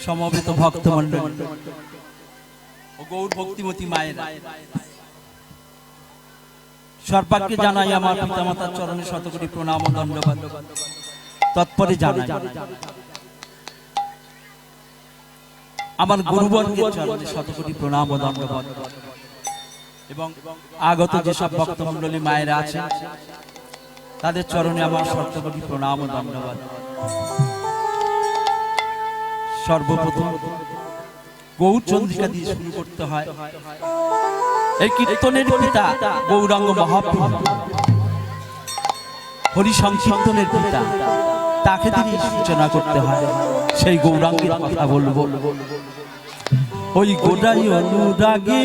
সমবেত ভক্তমণ্ডলী ও গৌর ভক্তিমতী মায়েরা, সর্বাগ্রে জানাই আমার পিতামাতার চরণে শতকোটি প্রণাম ও দণ্ডবাদ। তৎপরে জানাই আমার গুরুবর্গের চরণে শতকোটি প্রণাম ও দণ্ডবাদ এবং আগত যেসব ভক্তমণ্ডলী মায়েরা আছেন তাদের চরণে আমার শতকোটি প্রণাম ও দণ্ডবাদ। সর্বপ্রথম গৌরচন্দ্রিকা দিয়ে শুরু করতে হয়। এই কীর্তনের পিতা গৌরাঙ্গ মহাপ্রভু, হরি সংকীর্তনের পিতা, তাকে দিয়ে সূচনা করতে হয়। সেই গৌরাঙ্গের কথা বলবো। ওই গোড়াই অনুরাগে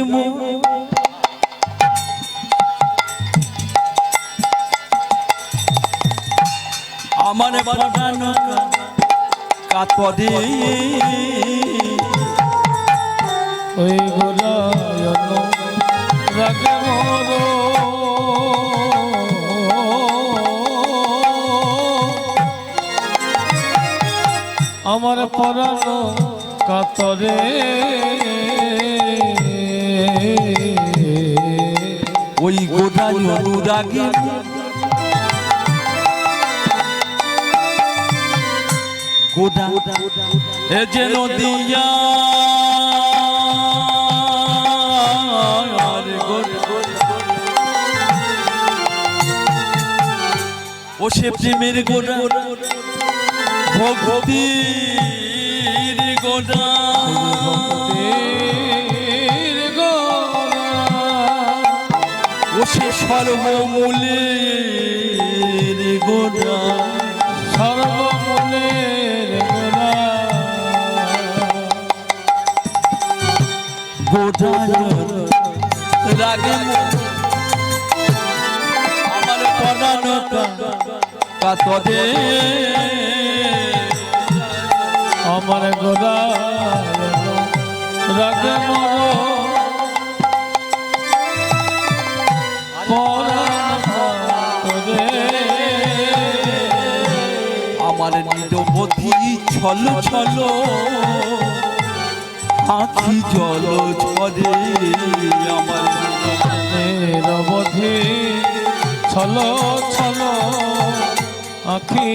আমার বানানো কাতরে, ওই গোড়াই অনুরাগে মোর আমার পরানো কাতরে, ওই গোড়াই অনুরাগে গোদা এ যেন দিয়া ও সে প্রেমের গোড়া, ভক্তির গোড়া, ও সে সর্বমূলের গোড়া, সর্বমূলের গোড়া, গোড়ায় রাগে আমার পরানো কাতরে, আমার গোড়ায় রাগে মোর পরানো, আমার নিরবধি ছল ছল আখি জল ঝরে, আমার নিরবধি ছল ছল আখি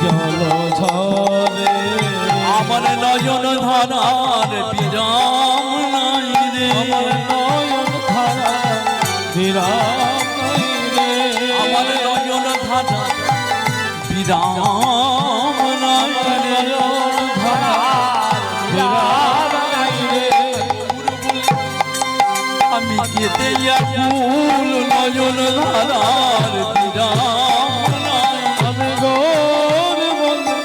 জল ঝরে, আমার নয়ন ধারার বিরাম নাই রে, আমার নয়ন ধারা বিরাম নাই রে, আমার নয়ন ধারা বিরাম নাই রে, নয়ন ধারা বিরাম নাই রে, আমি কেটে ফুল নয়ন ধারার বিরাম নাই, আমি গৌর বন্ধু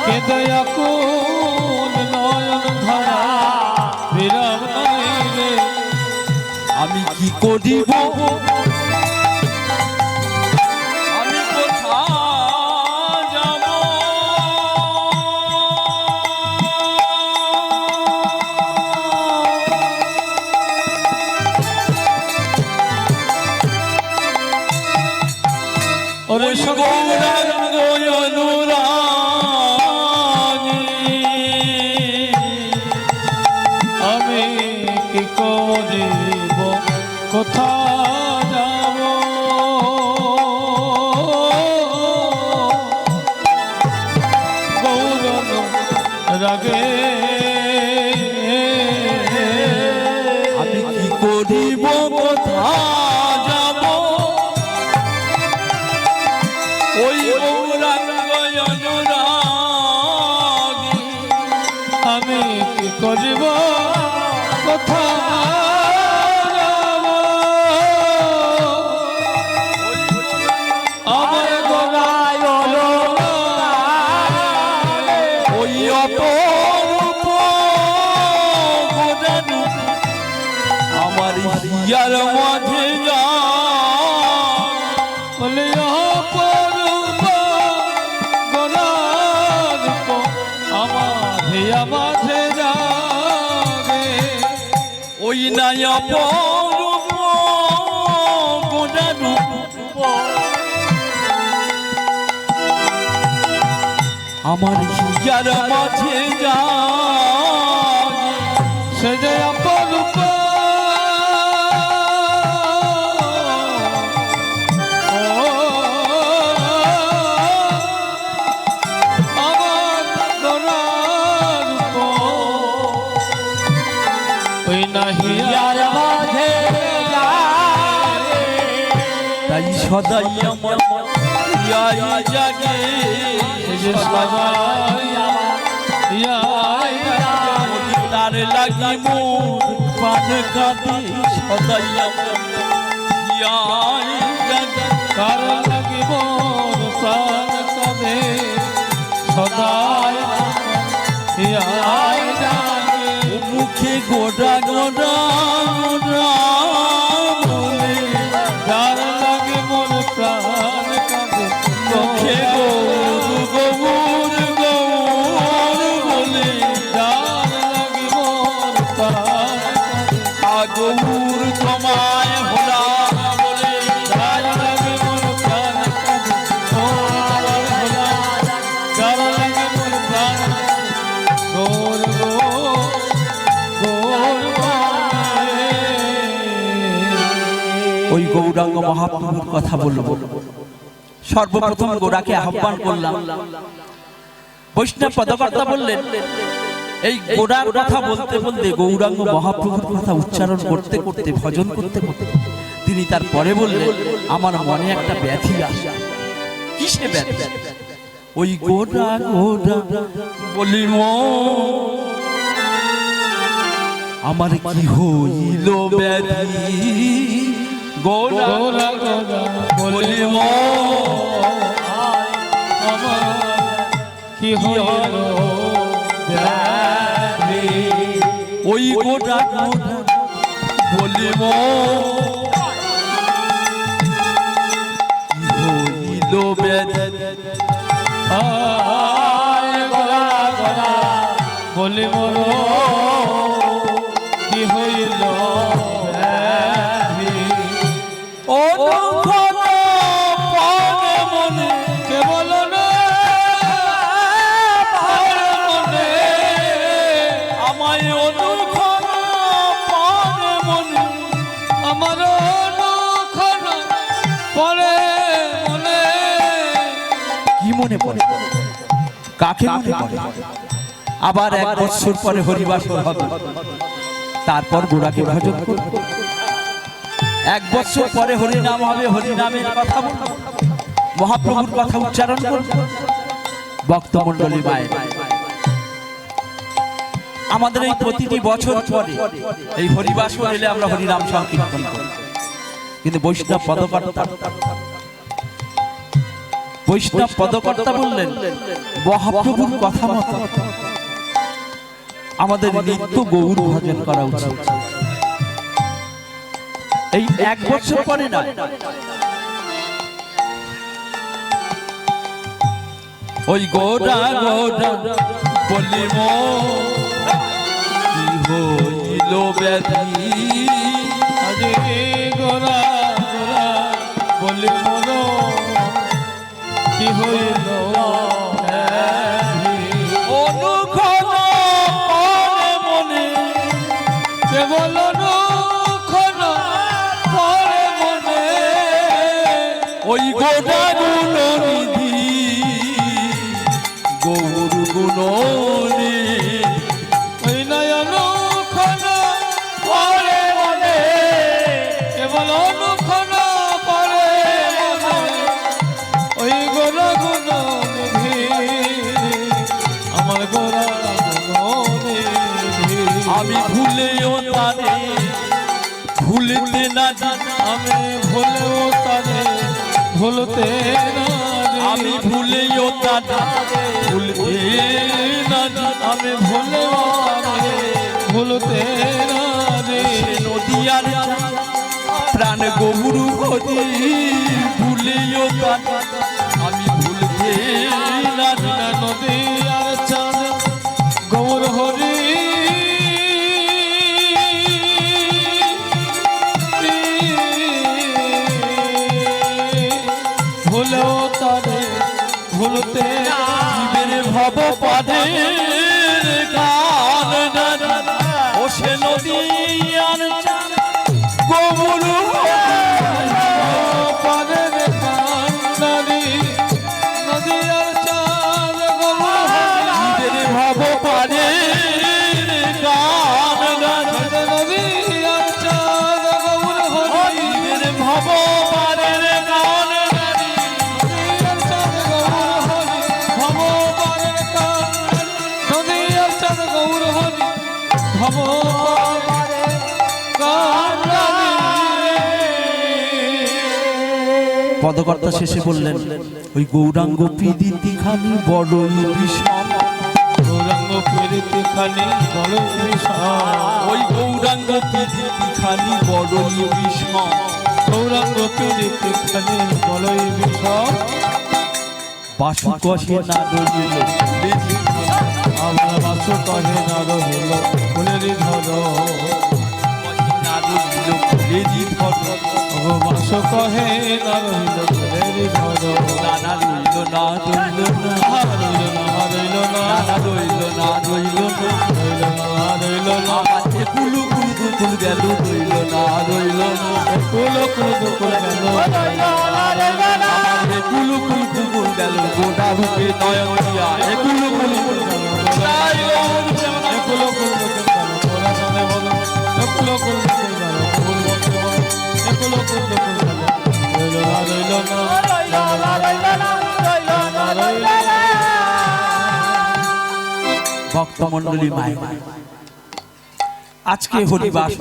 কেঁদে আকুল নয়ন ধারা বিরাম নাই রে, আমি কি করিব আমি কোথায় যাব, ওরে গৌরাঙ্গ অনুরাগী, আমি কি করিব কোথায় যাব, গৌরন রাগে আমি কি করিব কোথায় যাব, ওই গৌরাঙ্গ অনুরাগী, আমি কি করিব কোথায় যাব, আমার গোড়ায় ওই অপরূপ গোদানু আমার হিয়ার মাঝে যা, বলে অপরূপ গোড়ারূপ আমার হিয়া মাঝে জাগে, ওই নাই অপরূপ গোদানু আমার হিয়ার মাঝে যা, সে যে অপরূপ আমার গোরার ওই নাহি আর মাঝে তাই সদাই আমার ইয়াই জাগে যে সবাই ইয়াই তার লাগি মোর পান কাঁদে সদাই আমার ইয়াই জাগে কার লাগি মোর প্রাণ কাঁদে সদাই ইয়াই জাগে মুখে গোড়া গোড়া গোড়া বলে কার লাগি মোর প্রাণ কাঁদে মুখে গৌর গৌর গৌর বলে কার লাগি মোর প্রাণ আগৌর তোমায় ভোলা বলে কার লাগি মোর প্রাণ কাঁদে মোর ভোলা কার লাগি মোর প্রাণ গৌর গৌর ওই গৌরাঙ্গ মহাপ্রভুর কথা বলবো। সর্বপ্রথম গোরাকে আহ্বান করলাম। বৈষ্ণব পদকর্তা বললেন, এই গোরার কথা বলতে বলতে গৌরাঙ্গ মহাপ্রভুর কথা উচ্চারণ করতে করতে ভজন করতে করতে তিনি তার পরে বললেন, আমার মনে একটা ব্যাধি আসে। কিসে ব্যাধি? ওই গোরা গোরা বলি আমার কি হইল ব্যাধি, গোরা গোরা গোরা বলি আমার কি হইল ব্যাধি ওই গোরা গোরা বলি হইল ব্যাধি, আয় গোরা গোরা বলি মোর কি হইল ব্যাধি ও মনে কেবল মনে আমায় অনুক্ষণ মনে আমার অনুক্ষণ পরে মনে কি মনে পড়ে, কাকে মনে পড়ে? আবার 1 বছর পরে হরিবাসর হবে, তারপর গোরাকে ভজন করব। 1 বছর পরে হরিনাম হবে, হরিনামের কথা বলব, মহাপ্রভুর কথা উচ্চারণ করব। ভক্তমণ্ডলী মায়ের, আমাদের এই প্রতিটি বছর পরে এই হরিবাসর এলে আমরা হরিনাম সংকীর্তন করি। কিন্তু বৈষ্ণব পদকর্তা বললেন, মহাপ্রভুর কথা মতো আমাদের নিত্য গৌর ভজন করা উচিত। এই 1 বছর পরে না, ওই গোরা গোরা বলি কি হইল ব্যাধি, আজি গোরা গোরা বলি মোর কি হইল ব্যাধি অনুক্ষণ মনে কেবল অনুক্ষণ পরে মনে ওই গোরা গুণ নিধি গৌর গুণ ওই নয়ন অনুক্ষণ পরে মনে কেবল অনুক্ষণ পরে মনে ওই গোরা গুণ নিধি আমার গোরা গুণ নিধি আমি ভুলেও তারে ভুলতে না জানি, আমি ভুলেও তারে ভুলতে না জানি। আমি ভুলেও তারে ভুলতে না জানি। আমি ভুলেও তারে ভুলতে না জানি। নদিয়ার প্রাণ গৌরু হরি ভুলেও তারে আমি ভুলতে না জানি। নদী আর চাঁদ গৌর হরি ভুলেও তারে ভুলতে জীবের ভব পাদের গান ও সে নদীয়ার চাঁদ গৌর পারের কান্ডারি নদীয়ার চাঁদ জীবের ভব পারের কান্ডারি নদীয়ার চাঁদ গৌর হরি জীবের ভব পারের কান্ডারি নদীয়ার চাঁদ গৌর হরি ভব পারের কান্ডারি নদীয়ার চাঁদ গৌর হরি ভব পারের কান্ডারি। পদকর্তা শেষে বললেন ওই গৌরাঙ্গ প্রীতি খালি বড়ই বিষম গৌরাঙ্গ প্রীতি খালি বড়ই বিষম ওই গৌরাঙ্গ প্রীতি খালি বড়ই বিষম গৌরাঙ্গ প্রীতি খালি বড়ই বিষম বাসু কষে না রইল আমার বাসু কহে না রহিল ফুলের ধর না রইল ফুলেরই ধর ও বাসু কহে না রহিল ফুলের ধর না রইল না রইল না রইল না রইল না রইল না রইল না রইল না রইল না আমাকে কুলু কুলু কুল গেল রইল না রইল না কুলো কুলো কুলো গেল আমাকে কুলু কুলু কুল গেল গোটা রূপে নয়ন দিয়া এ কুলু কুলু কুল গেল কুলো কুলো গেল ওরা জানে বলো কুলো কুলো গেল ফুল বন্ধ কুলো কুলো গেল রইল না রইল না ভক্তমণ্ডলী মায়ের আজকে হরিবাস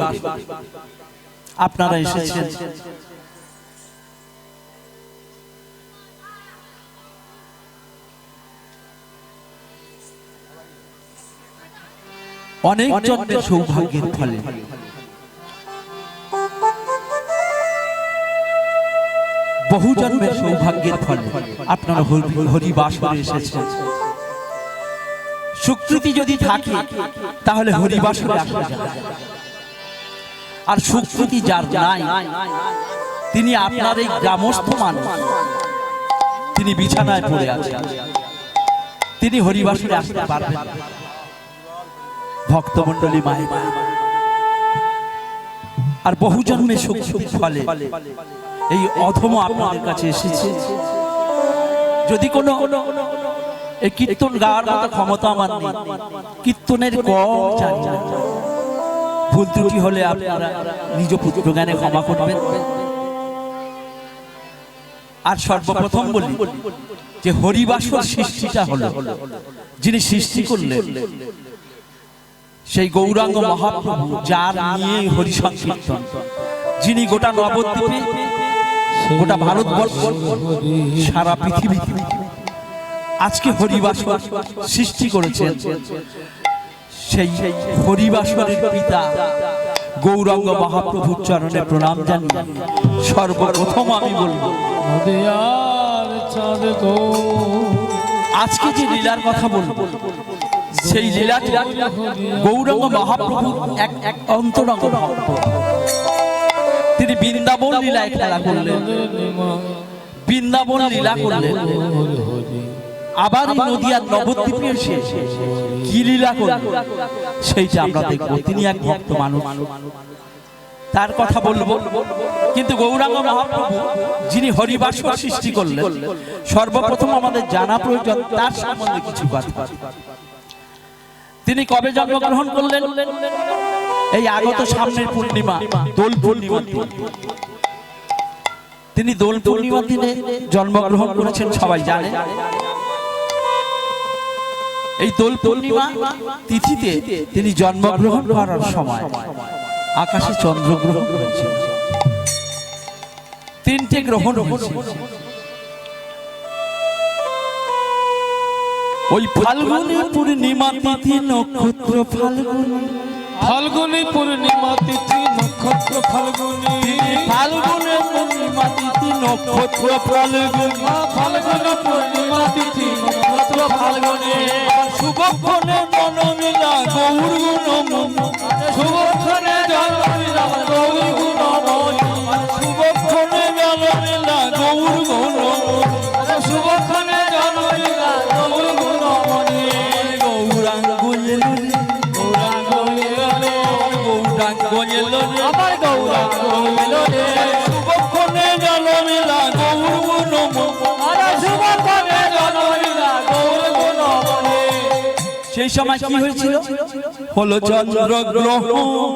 আপনারা এসেছেন অনেক জন্মের সৌভাগ্যের ফলে বহু জন্মের সৌভাগ্যের ফলে আপনারা হরিবাস এসেছেন। সুকৃতি যদি থাকে তাহলে হরিবাসরে আসা যায়, আর সুকৃতি যার নাই তিনি আপনার এই গ্রামস্থ মানুষ, তিনি বিছানায় পড়ে আছেন, তিনি হরিবাসরে আসতে পারবেন না। ভক্তমণ্ডলী মায়ের আর বহু জন্মের সুকৃতির ফলে এই অধম আপনাদের কাছে এসেছে। যদি কোনো এই কীর্তন গাওয়ার মতো ক্ষমতা আমার নেই, কীর্তনের কম জানি না, ভুল ত্রুটি হলে আপনারা নিজ পুত্র জ্ঞানে ক্ষমা করবেন। আর সর্বপ্রথম বলি যে হরিবাসর সৃষ্টিটা হলো, যিনি সৃষ্টি করলেন সেই গৌরাঙ্গ মহাপ্রভু, যার নিয়ে হরি সংকীর্তন, যিনি গোটা নবদ্বীপে, গোটা ভারতবর্ষ, সারা পৃথিবী আজকে হরিবাসর সৃষ্টি করেছেন, সেই হরিবাসরের পিতা গৌরাঙ্গ মহাপ্রভুর চরণে প্রণাম জানিয়ে সর্বপ্রথম আমি বলব, আজকে যে লীলার কথা বলবো সেই লীলাটি গৌরাঙ্গ মহাপ্রভুর এক অন্তরঙ্গ ভক্ত, তিনি বৃন্দাবন লীলায় খেলা করলেন, বৃন্দাবন লীলা করলেন, আবার এই নদিয়ার নবদ্বীপে এসে কি লীলা করলেন সেইটা আমরা দেখবো। তিনি এক ভক্ত মানুষ, তার কথা বলবো। কিন্তু গৌরাঙ্গ মহাপ্রভু যিনি হরিবাসর সৃষ্টি করলেন, সর্বপ্রথম আমাদের জানা প্রয়োজন তার সম্বন্ধে কিছু কথা। তিনি কবে জন্মগ্রহণ করলেন? এই আগত সামনের পূর্ণিমা, দোল পূর্ণিমা। তিনি দোল পূর্ণিমা দিনে জন্মগ্রহণ করেছেন, সবাই জানে। এই দোল পূর্ণিমা তিথিতে তিনি জন্মগ্রহণ করার সময় আকাশে চন্দ্রগ্রহণ হয়েছে, তিনটে গ্রহণ হয়েছে। ওই ফাল্গুনী পূর্ণিমা তিথি নক্ষত্র ফাল্গুনী, ফাল্গুনী পূর্ণিমা তিথি নক্ষত্র ফাল্গুনী, ফাল্গুনী পূর্ণিমা তিথি নক্ষত্র ফাল্গুনী, ফাল্গুনী পূর্ণিমা তিথি নক্ষত্র ফাল্গুনী, শুভক্ষণে মনমিলা গৌর গুণময়ী, শুভক্ষণে জন্মমিলা গৌর গুণময়ী, শুভক্ষণে মনমিলা গৌর গুণময়ী, শুভক্ষণে জন্মমিলা গৌর গুণময়ী, গৌরাঙ্গ এলো রে, গৌরাঙ্গ এলো রে, গৌরাঙ্গ গৌরাঙ্গ এলো রে আমার গৌরাঙ্গ এলো রে শুভক্ষণে জনমিলা গৌর নমো আরে শুভক্ষণে জনমিলা গৌর নমো সেই সময় কি হয়েছিল হলো চন্দ্রগ্রহণ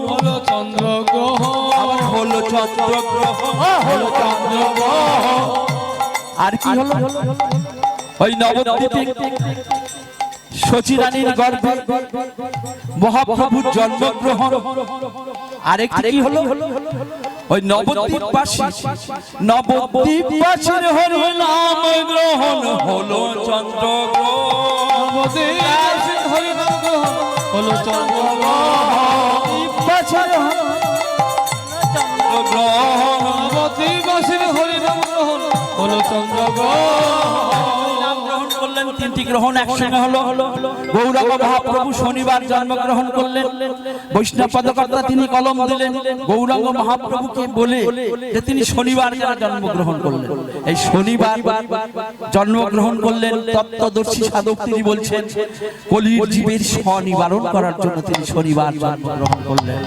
হলো চন্দ্রগ্রহণ আবার হলো চন্দ্রগ্রহণ হলো চন্দ্রগ্রহণ আর কি হলো ওই নবদ্বীপে শচীরানীর গর্ভে মহাপ্রভুর জন্মগ্রহণ আরেকটি কি হলো ওই নবদ্বীপবাসীর হরি নাম গ্রহণ হলো চন্দ্রগ্রহণ হরি নাম গ্রহণ হলো চন্দ্রগ্রহণ হরি নাম গ্রহণ হলো চন্দ্রগ্রহণ করলেন তিনটি গ্রহণ একসঙ্গে হলো গৌরাঙ্গ মহাপ্রভু শনিবার জন্মগ্রহণ করলেন বৈষ্ণব পদকর্তা তিনি কলম দিলেন গৌরাঙ্গ মহাপ্রভুকে বলে যে তিনি শনিবার জন্মগ্রহণ করলেন এই শনিবার জন্মগ্রহণ করলেন তত্ত্বদর্শী সাধক তিনি বলছেন কলির জীবের স্বনিবারণ করার জন্য তিনি শনিবার জন্মগ্রহণ করলেন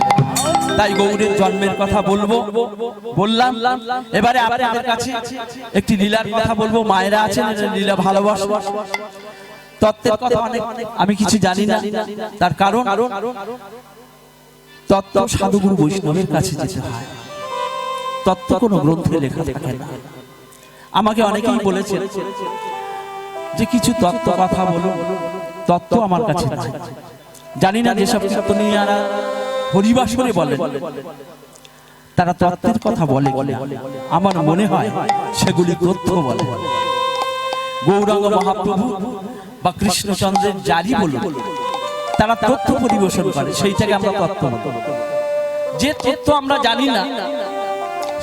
তাই গৌরের জন্মের কথা বললাম এবারে আপনাদের কাছে একটি লীলার কথা বলবো মায়েরা আছেন লীলা ভালোবাসা তত্ত্বের কথা অনেক আমি কিছু জানি না তার কারণ তত্ত্ব সাধুগুরু বৈষ্ণবের কাছে যেতে হয় তত্ত্ব কোনো গ্রন্থে লেখা থাকে না আমাকে অনেকেই বলেছেন যে কিছু তত্ত্ব কথা বলো তত্ত্ব আমার কাছে নাই জানি না যেসব কীর্তনীয়ারা হরিবাসরে বলেন তারা তত্ত্বের কথা বলে আমার মনে হয় সেগুলি তথ্য বলে গৌরাঙ্গ মহাপ্রভু বা কৃষ্ণচন্দ্রের জারি বলুন তারা তথ্য পরিবেশন করে সেইটাকে আমরা তত্ত্ব বলি যে তথ্য আমরা জানি না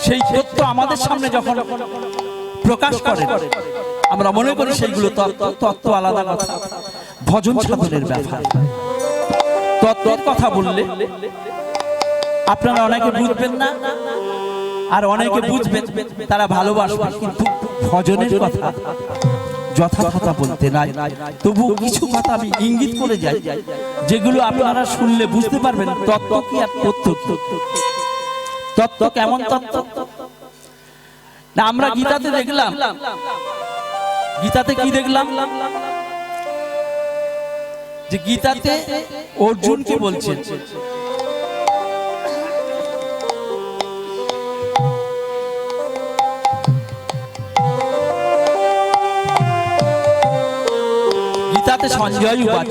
সেই তথ্য আমাদের সামনে যখন প্রকাশ করে আমরা মনে করি সেইগুলো তত্ত্ব আলাদা কথা ভজন সাধনের ব্যাপার তত্ত্বের কথা বললে আপনারা অনেকে বুঝবেন না আর অনেকে বুঝবেন তারা ভালোবাসবেন কিন্তু ভজনের কথা যথাযথ বলতে নাই তবু কিছু কথা আমি ইঙ্গিত করে যাই যেগুলো আপনারা শুনলে বুঝতে পারবেন তত্ত্ব কি আর তথ্য কি তত্ত্ব কেমন তত্ত্ব না আমরা গীতাতে দেখলাম গীতাতে কি দেখলাম যে গীতাতে অর্জুন কি বলছেন গীতাতে সঞ্জয় উবাচ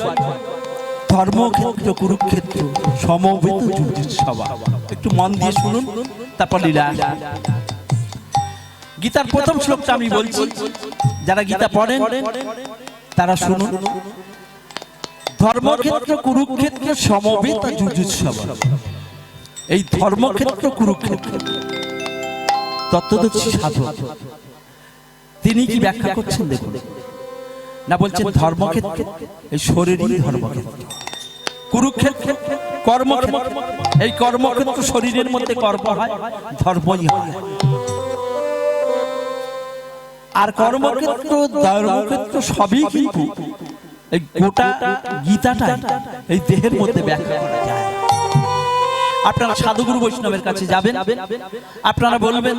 ধর্মক্ষেত্র কুরুক্ষেত্র সমবেত যুদ্ধসভা একটু মন দিয়ে শুনুন তারপর লীলা গীতার প্রথম শ্লোকটা আমি বলছি যারা গীতা পড়েন তারা শুনুন ধর্মক্ষেত্র কুরুক্ষেত্র সমবেত যুদ্ধসভা এই ধর্মক্ষেত্র কুরুক্ষেত্র তত্ত্বদর্শী সাধক তিনি কি ব্যাখ্যা করছেন দেখুন না বলছেন ধর্মক্ষেত্র এই শরীরই ধর্মক্ষেত্র কুরুক্ষেত্র কর্মক্ষেত্র এই কর্মক্ষেত্র শরীরের মধ্যে কর্ম হয় ধর্মই হয় আর কর্মক্ষেত্র ধর্মক্ষেত্র সবই কিন্তু এই গোটা গীতাটা এই দেহের মধ্যে ব্যাখ্যা করা যায় আপনারা সাধুগুরু বৈষ্ণবের কাছে যাবেন আপনারা বলবেন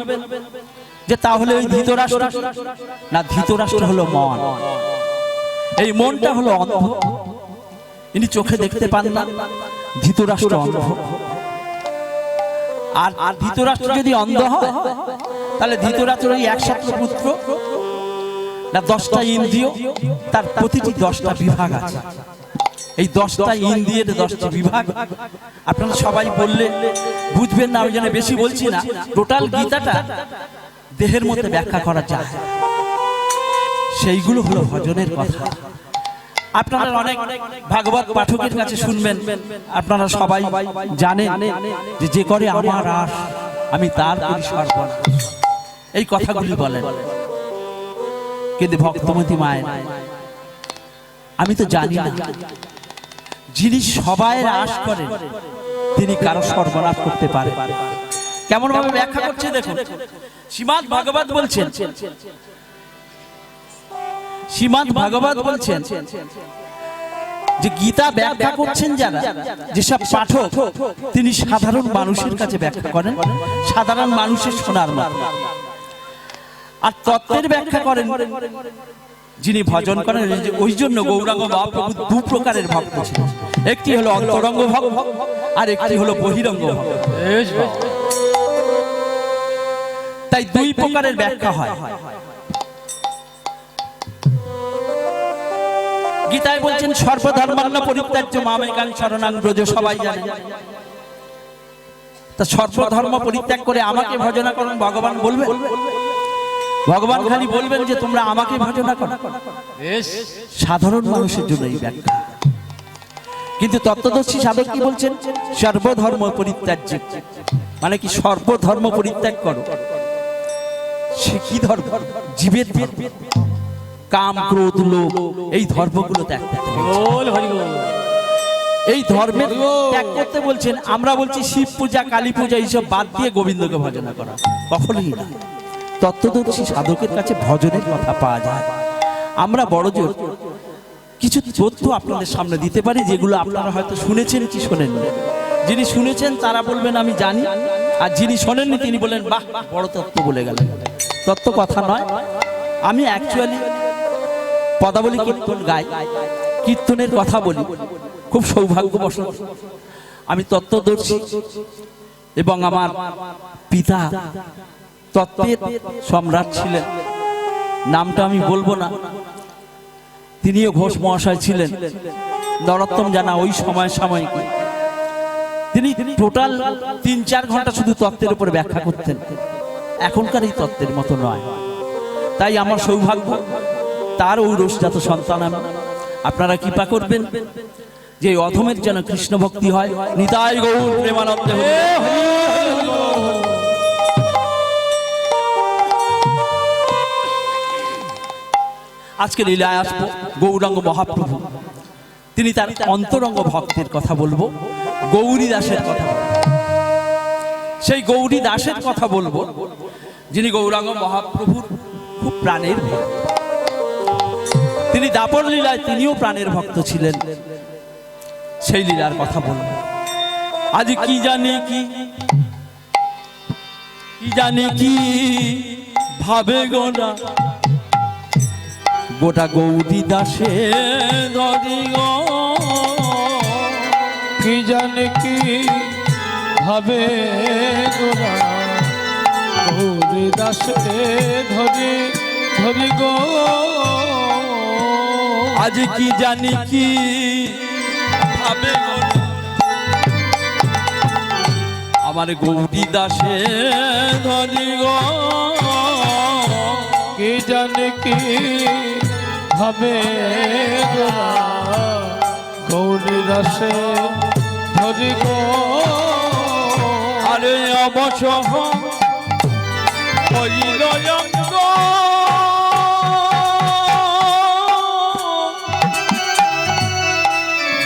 যে তাহলে ওই ধৃতরাষ্ট্র না ধৃতরাষ্ট্র হলো মন এই মনটা হলো অন্ধ ইনি চোখে দেখতে পান না ধৃতরাষ্ট্র অন্ধ আর ধৃতরাষ্ট্র যদি অন্ধ হয় তাহলে ধৃতরাষ্ট্রের এই একমাত্র পুত্র না 10টা ইন্দ্রিয় তার প্রতিটি 10টা বিভাগ আছে এই 10টা ইন্দ্রিয়ের 10টি বিভাগ আপনারা সবাই বললে বুঝবেন না আমি জানি বেশি বলছি না টোটাল গীতাটা দেহের মধ্যে ব্যাখ্যা করা যায় সেইগুলো হলো ভজনের কথা আপনারা অনেক ভাগবত পাঠকের কাছে শুনবেন আপনারা সবাই জানেন যে যে করে আমার আশ আমি তার করি সর্বনাশ এই কথাগুলি বলেন কিন্তু ভক্তমতী মায়ের আমি তো জানি না যিনি সবাইয়ের আশ করেন তিনি কারো সর্বনাশ করতে পারেন কেমন ভাবে ব্যাখ্যা করছে দেখুন শ্রীমদ্ ভাগবত বলছেন শ্রীমদ্ ভাগবত বলছেন যে গীতা ব্যাখ্যা করছেন যারা, যেসব পাঠক, তিনি সাধারণ মানুষের কাছে ব্যাখ্যা করেন, সাধারণ মানুষের শোনার মতো। আর তত্ত্বের ব্যাখ্যা করেন যিনি ভজন করেন। ওই জন্য গৌরাঙ্গ মহাপ্রভু দু প্রকারের ভক্ত ছিলেন, একটি হলো অন্তরঙ্গ ভক্ত আর একটি হলো বহিরঙ্গ ভক্ত। তাই দুই প্রকারের ব্যাখ্যা হয়। গীতায় বলছেন সর্বধর্মান্ন পরিত্যাজ্য মামেকাং শরণাং ব্রজ, সবাই জানেন। তা সর্বধর্ম পরিত্যাগ করে আমাকে ভজনা করুন ভগবান বলবেন? ভগবান খালি বলবেন যে তোমরা আমাকে ভজনা করো। সাধারণ মানুষের জন্য এই ব্যাখ্যা। কিন্তু তত্ত্বদর্শী সাধক কি বলছেন? সর্বধর্ম পরিত্যাজ্য, মানে কি সর্বধর্ম পরিত্যাগ করো। সে কি ধর্ম? জীবের ধর্ম, কাম ক্রোধ লোভ, এই ধর্মগুলো ত্যাগ করতে বলছেন। এই ধর্মের ত্যাগ করতে বলছেন। আমরা বলছি শিব পূজা, কালী পূজা এইসব বাদ দিয়ে গোবিন্দকে ভজনা করা, কখনোই না। তত্ত্বদর্শী সাধকের কাছে ভজনের কথা পাওয়া যায়। আমরা বড়জোর কিছু তথ্য আপনাদের সামনে দিতে পারি, যেগুলো আপনারা হয়তো শুনেছেন কি শোনেননি। যিনি শুনেছেন তারা বলবেন আমি জানি, আর যিনি শোনেননি তিনি বলেন বাহ, বড় তত্ত্ব বলে গেলেন। তত্ত্ব কথা নয়, আমি অ্যাকচুয়ালি পদাবলী কীর্তন গাই, কীর্তনের কথা বলি। খুব সৌভাগ্যবশত আমি তত্ত্বদর্শী, এবং আমার পিতা তত্ত্বের সম্রাট ছিলেন, নামটা আমি বলবো না। তিনিও ঘোষ মহাশয় ছিলেন, নরোত্তম জানা ওই সময় সাময়িক। তিনি টোটাল 3-4 ঘন্টা শুধু তত্ত্বের উপর ব্যাখ্যা করতেন। এখনকার এই তত্ত্বের মতো নয়। তাই আমার সৌভাগ্য, তার ঔরসজাত সন্তান আমি। আপনারা কৃপা করবেন যে অধমের যেন কৃষ্ণ ভক্তি হয়। নিতাই গৌর প্রেমানন্দে। আজকে লীলায় আসবো গৌরাঙ্গ মহাপ্রভু। তিনি তার অন্তরঙ্গ ভক্তের কথা বলবো, গৌরী দাসের কথা বলবো। সেই গৌরী দাসের কথা বলবো যিনি গৌরাঙ্গ মহাপ্রভুর খুব প্রাণের ভক্ত। তিনি দাপর লীলায় তিনিও প্রাণের ভক্ত ছিলেন। সেই লীলার কথা বলবো। আজ কি জানি কি ভাবে গোনা গোটা গৌরী দাসে ধরি গো, কি জানে কি ভাবে গোরা গৌরী দাসে ধরি ধরি গো। আজ কি জানি কি ভাবে গোনা আমার গৌরী দাসে ধরি গো, কি জানে কি ভাবে গোরা গৌরী দাসে ধরি গো। আরে অবশ্য হইল অঙ্গ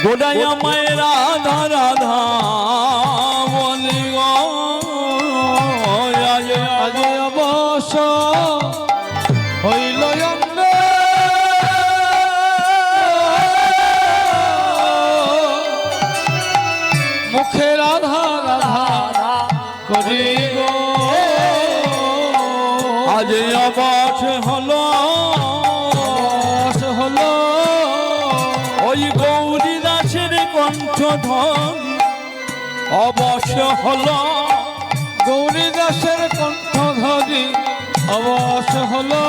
গোড়াই আমায় রাধা রাধা বলি গো। আজ অবশ্য হইল অঙ্গ মুখে রাধা রাধা করি গো। আজ অবশ হলো ওই গৌরী দাসের কণ্ঠধ্বনি, অবশ্য হলো গৌরী দাসের কণ্ঠধ্বনি, অবশ্য হলো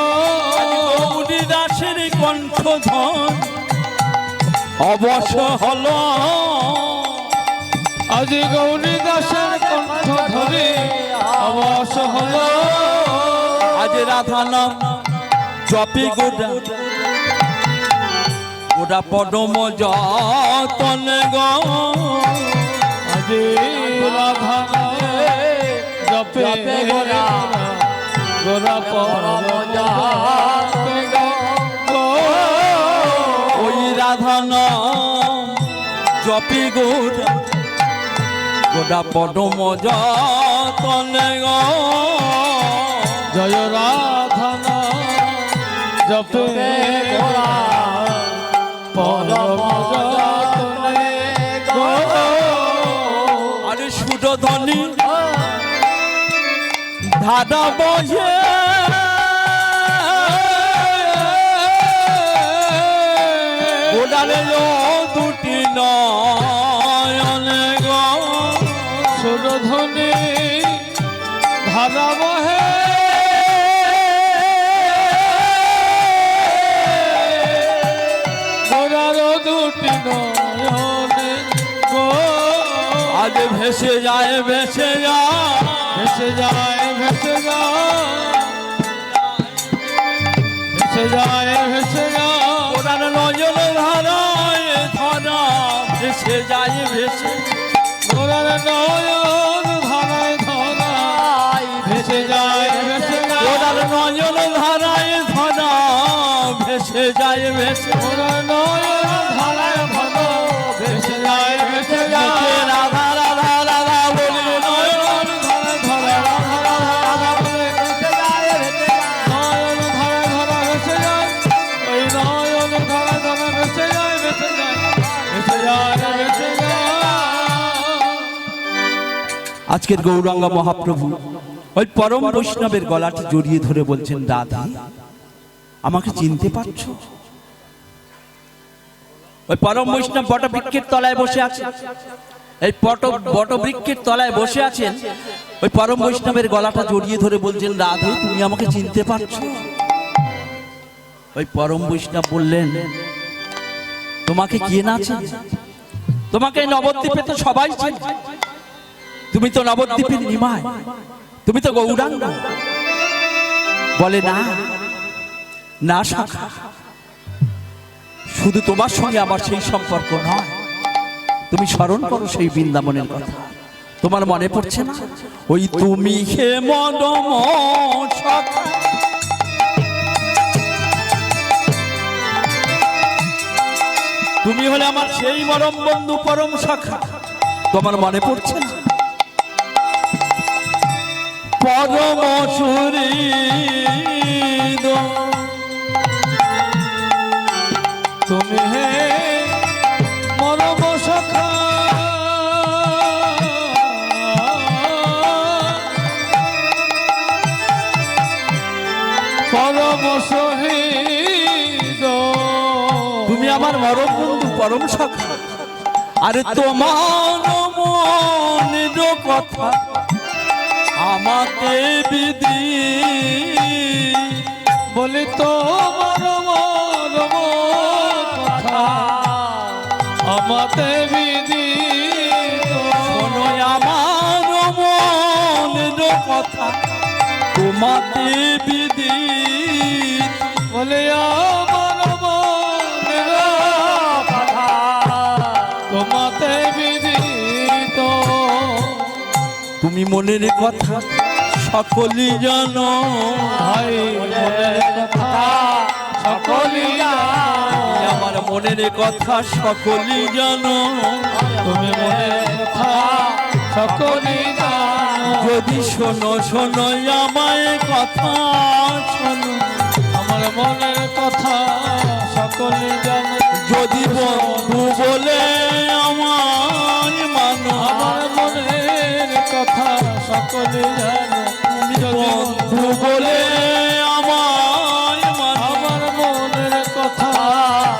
গৌরী দাসের কণ্ঠধ্বনি, অবশ্য হলো আজ গৌরী দাসের কণ্ঠধ্বনি, অবশ্য হলো আজ রাধা নাম জপে গোটা গোটা পদম যতন গো। আজ রাধা জপে গোরা গোরা পরম যাতে গো। ওই রাধা নাম জপে গোটা গোটা পদম যতন গো। জয় রাধা জপে গোরা পরম সুরধ্বনি ধারা বহে গোডালে দুটি নয়নে গো সুরধ্বনি ধারা বহে গোরার দুটি নয়নে গো আজ ভেসে যায় ভেসে যায় ভেসে যায় ভেসে যায় ভেসে যায় ভেসে যায় গোডার নয়ন ধারায় ধরা ভেসে যায় ভেসে গোরার নয়ন ধারায় ধরায় ভেসে যায় ভেসে যায় গোডার নয়ন ধারায় ধরা ভেসে যায় ভেসে গোরার নয়ন ধারায় ধরা ভেসে যায় ভেসে যায় রাধা রাধা রাধা বলি নয়ন ধারায় ধরা রাধা রাধা রাধা বলে ভেসে যায় ভেসে যায় নয়ন ধারায় ধরা ভেসে যায় ওই নয়ন ধারায় ধরা ভেসে যায় ভেসে যায় ভেসে যায় ভেসে যায় আজকের গৌরাঙ্গ মহাপ্রভু ওই পরম বৈষ্ণবের গলাটি জড়িয়ে ধরে বলছেন রাধা আমাকে চিনতে পারছো? ওই পরম বৈষ্ণব বটবৃক্ষের তলায় বসে আছে, এই বটবৃক্ষের তলায় বসে আছেন। ওই পরম বৈষ্ণবের গলাটা জড়িয়ে ধরে বলছেন রাধে তুমি আমাকে চিনতে পারছো? ওই পরম বৈষ্ণব বললেন তোমাকে কে না চেনে? তোমাকে নবদ্বীপে তো সবাই চেনে, তুমি তো নবদ্বীপের নিমাই, তুমি তো গৌরাঙ্গ। বলে না না সখা, শুধু তোমার সঙ্গে আমার সেই সম্পর্ক নয়, তুমি স্মরণ করো সেই বৃন্দাবনের কথা। তোমার মনে পড়ছে না ওই তুমি হে মদম সখা, তুমি হলে আমার সেই মরম বন্ধু পরম সখা। তোমার মনে পড়ছে না পরম সুরি তুমি হে মরম সখা পরম শহীদ, তুমি আমার মরম বন্ধু পরম সখা। আরে তোমার মনের কথা আমাকে বিধি বলি তো মরম কথা আমাতে বিধি, শোনো আমার মনের কথা তোমাতে বিধি বলে আমার মনের কথা তোমাতে বিদিত। তুমি মনের কথা সকলই জানো, ভাই মনের কথা সকলই জানো, আমার মনের কথা সকলই জানো। তুমি মনের কথা সকলই জানো, যদি শোনো শোনো আমায় কথা শোনো, আমার মনের কথা সকলই জানো। যদি বন্ধু বলে আমার মানো, আমার মনের কথা সকলই জানো, তুমি বন্ধু বলে আমার মানো, আমার মনের কথা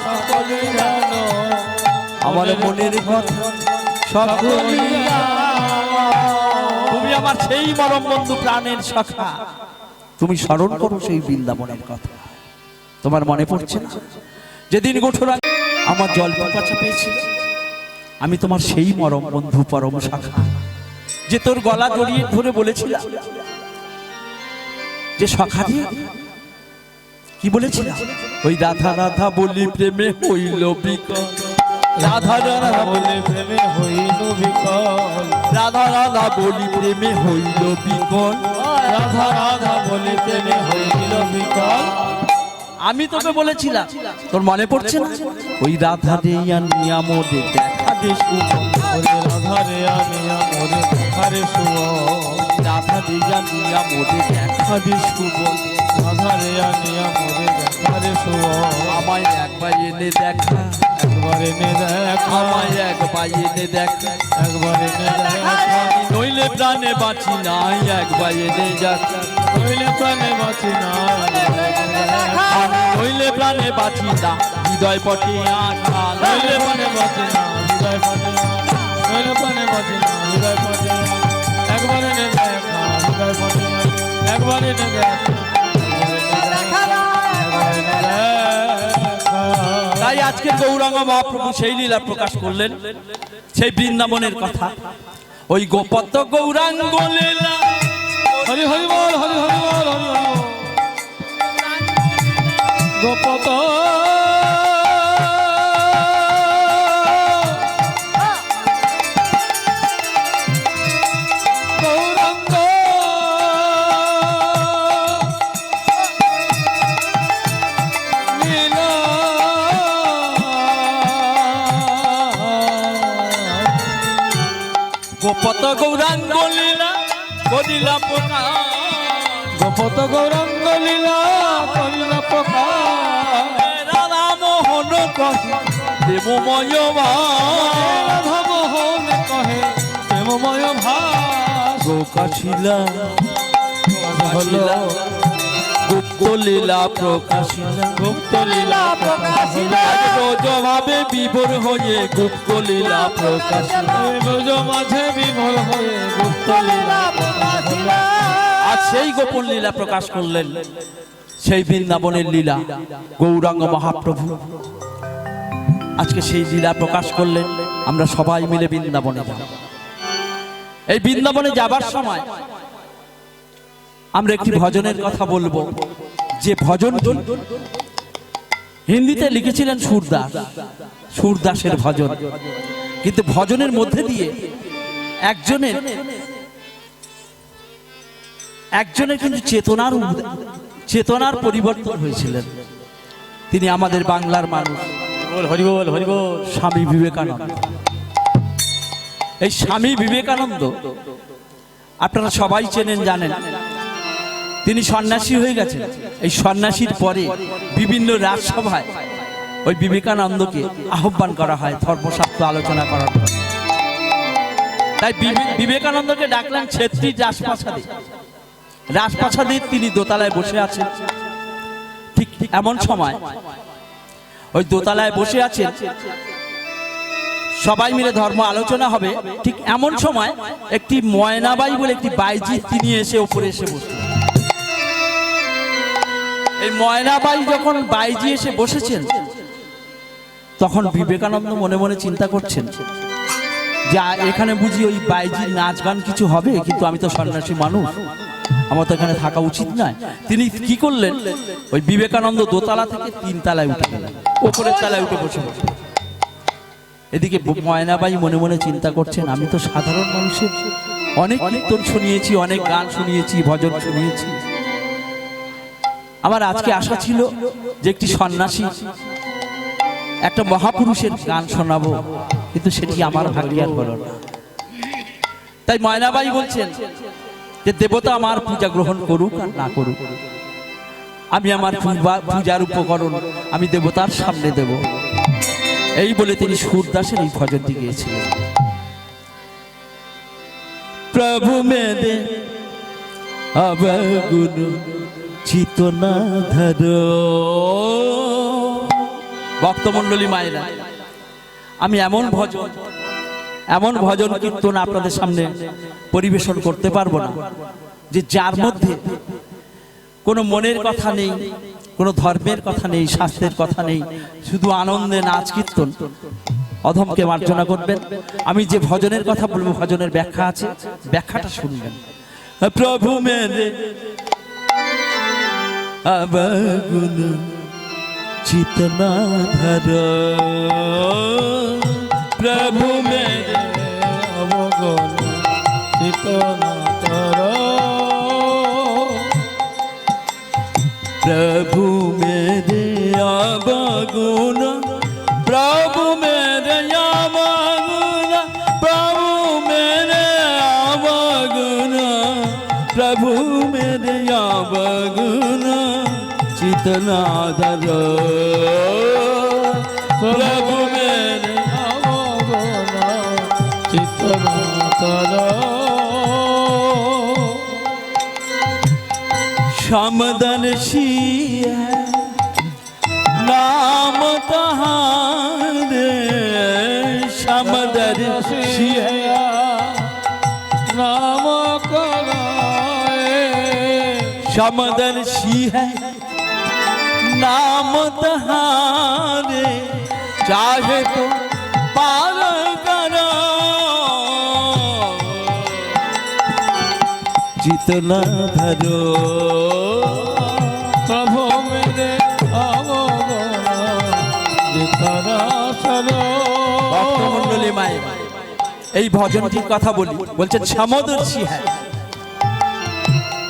সকলই জানো, আমার মনের কথা সকলই জানো। তুমি আমার সেই মরম বন্ধু প্রাণের সখা, তুমি স্মরণ করো সেই বৃন্দাবনের কথা। তোমার মনে পড়ছে না যেদিন গোঠরা আমার জল পিপাসা পেয়েছিল, আমি তোমার সেই মরম বন্ধু পরম সখা, যে তোর গলা জড়িয়ে ধরে বলেছিলাম যে সখা দিয়ে কি বলেছিলাম, ওই রাধা রাধা বলি প্রেমে হইল বিকল, রাধা রাধা বলে প্রেমে হইল বিকল, রাধা রাধা বলি প্রেমে হইল বিকল, রাধা রাধা বলে প্রেমে হইল বিকল। আমি তোকে বলেছিলাম, তোর মনে পড়ছে না ওই রাধা রে নিয়াম দে দেখা দে সুবল, ওরে রাধা রে আমি আমরে দেখারে সুবল, রাধা রে নিয়াম দে দেখা দে সুবল, রাধা রে আমি আমরে দেখারে সুবল, আমায় একবার এনে দেখা একবার এনে দেখা আমায় একবার এনে দেখ, একবার এনে দেখা নইলে প্রাণে বাঁচি নাই, একবার এনে যাক, নইলে প্রাণে বাঁচি না নইলে প্রাণে বাঁচি না, হৃদয় পটে আঘা, নইলে প্রাণে বাঁচি না হৃদয় পাটে, নইলে প্রাণে বাঁচি না হৃদয় পাটে, একবার এনে দেখা হৃদয় পাটে, একবার এনে দেখা তাই আজকে গৌরাঙ্গ মহাপ্রভু সেই লীলা প্রকাশ করলেন, সেই বৃন্দাবনের কথা, ওই গোপত গৌরাঙ্গ লীলা। হরি হরি বল, হরি হরি বল, হরি হরি বল। গোপত গৌরাঙ্গ লীলা গোপত গৌরাঙ্গ লীলা করিলা প্রকাশ, গোপত গৌরাঙ্গ লীলা করিলা প্রকাশ, রাধা মোহন কহে দেবময় রাধা মোহন কহে প্রেমময় ভাস, প্রকাশিলা হলো গুপ্ত লীলা প্রকাশিলা, গুপ্ত লীলা প্রকাশিলা, রোজ ভাবে বিভোর হয়ে গুপ্ত লীলা প্রকাশিলা, রোজ মাঝে বিমল হয়ে গুপ্ত লীলা প্রকাশিলা। আজ সেই গোপন লীলা প্রকাশ করলেন, সেই বৃন্দাবনের লীলা গৌরাঙ্গ মহাপ্রভু আজকে সেই লীলা প্রকাশ করলেন। আমরা সবাই মিলে বৃন্দাবনে যাব। এই বৃন্দাবনে যাবার সময় আমরা একটি ভজনের কথা বলবো, যে ভজনটি হিন্দিতে লিখেছিলেন সুরদাস, সুরদাসের ভজন, কিন্তু ভজনের মধ্যে দিয়ে একজনের কিন্তু চেতনার পরিবর্তন হয়েছিলেন। তিনি আমাদের বাংলার মানুষ, হরি বল, হরি বল। স্বামী বিবেকানন্দ। এই স্বামী বিবেকানন্দ আপনারা সবাই চেনেন, জানেন। তিনি সন্ন্যাসী হয়ে গেছেন। এই সন্ন্যাসীর পরে বিভিন্ন রাজসভায় ওই বিবেকানন্দকে আহ্বান করা হয় ধর্মশাস্ত্র আলোচনা করার জন্য। তাই বিবেকানন্দকে ডাকলেন ছেত্রী রাজপ্রাসাদে। রাজপ্রাসাদে তিনি দোতলায় বসে আছেন। ঠিক এমন সময় ওই দোতলায় বসে আছেন, সবাই মিলে ধর্ম আলোচনা হবে। ঠিক এমন সময় একটি ময়নাবাই বলে একটি বাইজি তিনি এসে উপরে এসে বসলেন। এই ময়নাবাই যখন বাইজি এসে বসেছেন, তখন বিবেকানন্দ মনে মনে চিন্তা করছেন যে এখানে বুঝি ওই বাইজির নাচ গান কিছু হবে, কিন্তু আমি তো সন্ন্যাসী মানুষ, আমার তো এখানে থাকা উচিত নয়। তিনি কি করলেন, ওই বিবেকানন্দ দোতলা থেকে 3 তলায় উঠে গেলেন, ওপরের তলায় উঠে বসে বসে। এদিকে ময়নাবাই মনে মনে চিন্তা করছেন, আমি তো সাধারণ মানুষের অনেক কীর্তন শুনিয়েছি, অনেক গান শুনিয়েছি, ভজন শুনিয়েছি। আমার আজকে আশা ছিল যে একটি সন্ন্যাসী, একটা মহাপুরুষের গান শোনাবো, কিন্তু সেটি আমার ভাগ্যে আর হলো না। তাই ময়নাবাই বলছেন যে দেবতা আমার পূজা গ্রহণ করুক আর না করুক, আমি আমার পূজার উপকরণ আমি দেবতার সামনে দেব। এই বলে তিনি সুরদাসের এই ভজনটি গিয়েছিলেন। প্রভু মেদে অবগুণ চিতনা ধর। ভক্তমণ্ডলী মায়েরা, আমি এমন ভজন কীর্তন আপনাদের সামনে পরিবেশন করতে পারবো না যে যার মধ্যে কোনো মনের কথা নেই, কোনো ধর্মের কথা নেই, শাস্ত্রের কথা নেই, শুধু আনন্দে নাচ কীর্তন। অধমকে মার্জনা করবেন। আমি যে ভজনের কথা বলবো, ভজনের ব্যাখ্যা আছে, ব্যাখ্যাটা শুনবেন। প্রভু মেরে অবগুণ চিতনা ধর, প্রভু মেরে অবগুণ চিতনা ধর, प्रभु मेरे अवगुण, प्रभु मेरे अवगुण, प्रभु मेरे अवगुण, प्रभु मेरे अवगुण चितना धर। प्रभु मेरे अवगुण चित्त न करो। समदर्शी है नाम तहारे, समदर्शी है नाम कराए। समदर्शी है नाम तहारे, चाहे तो पार करो। जितना धरो प्रभु मेरे अवगुण जितना सरो। ভক্তমণ্ডলী মায়ের এই ভজনটির কথা বলি, বলছেন সমদর্শী হ্যাঁ।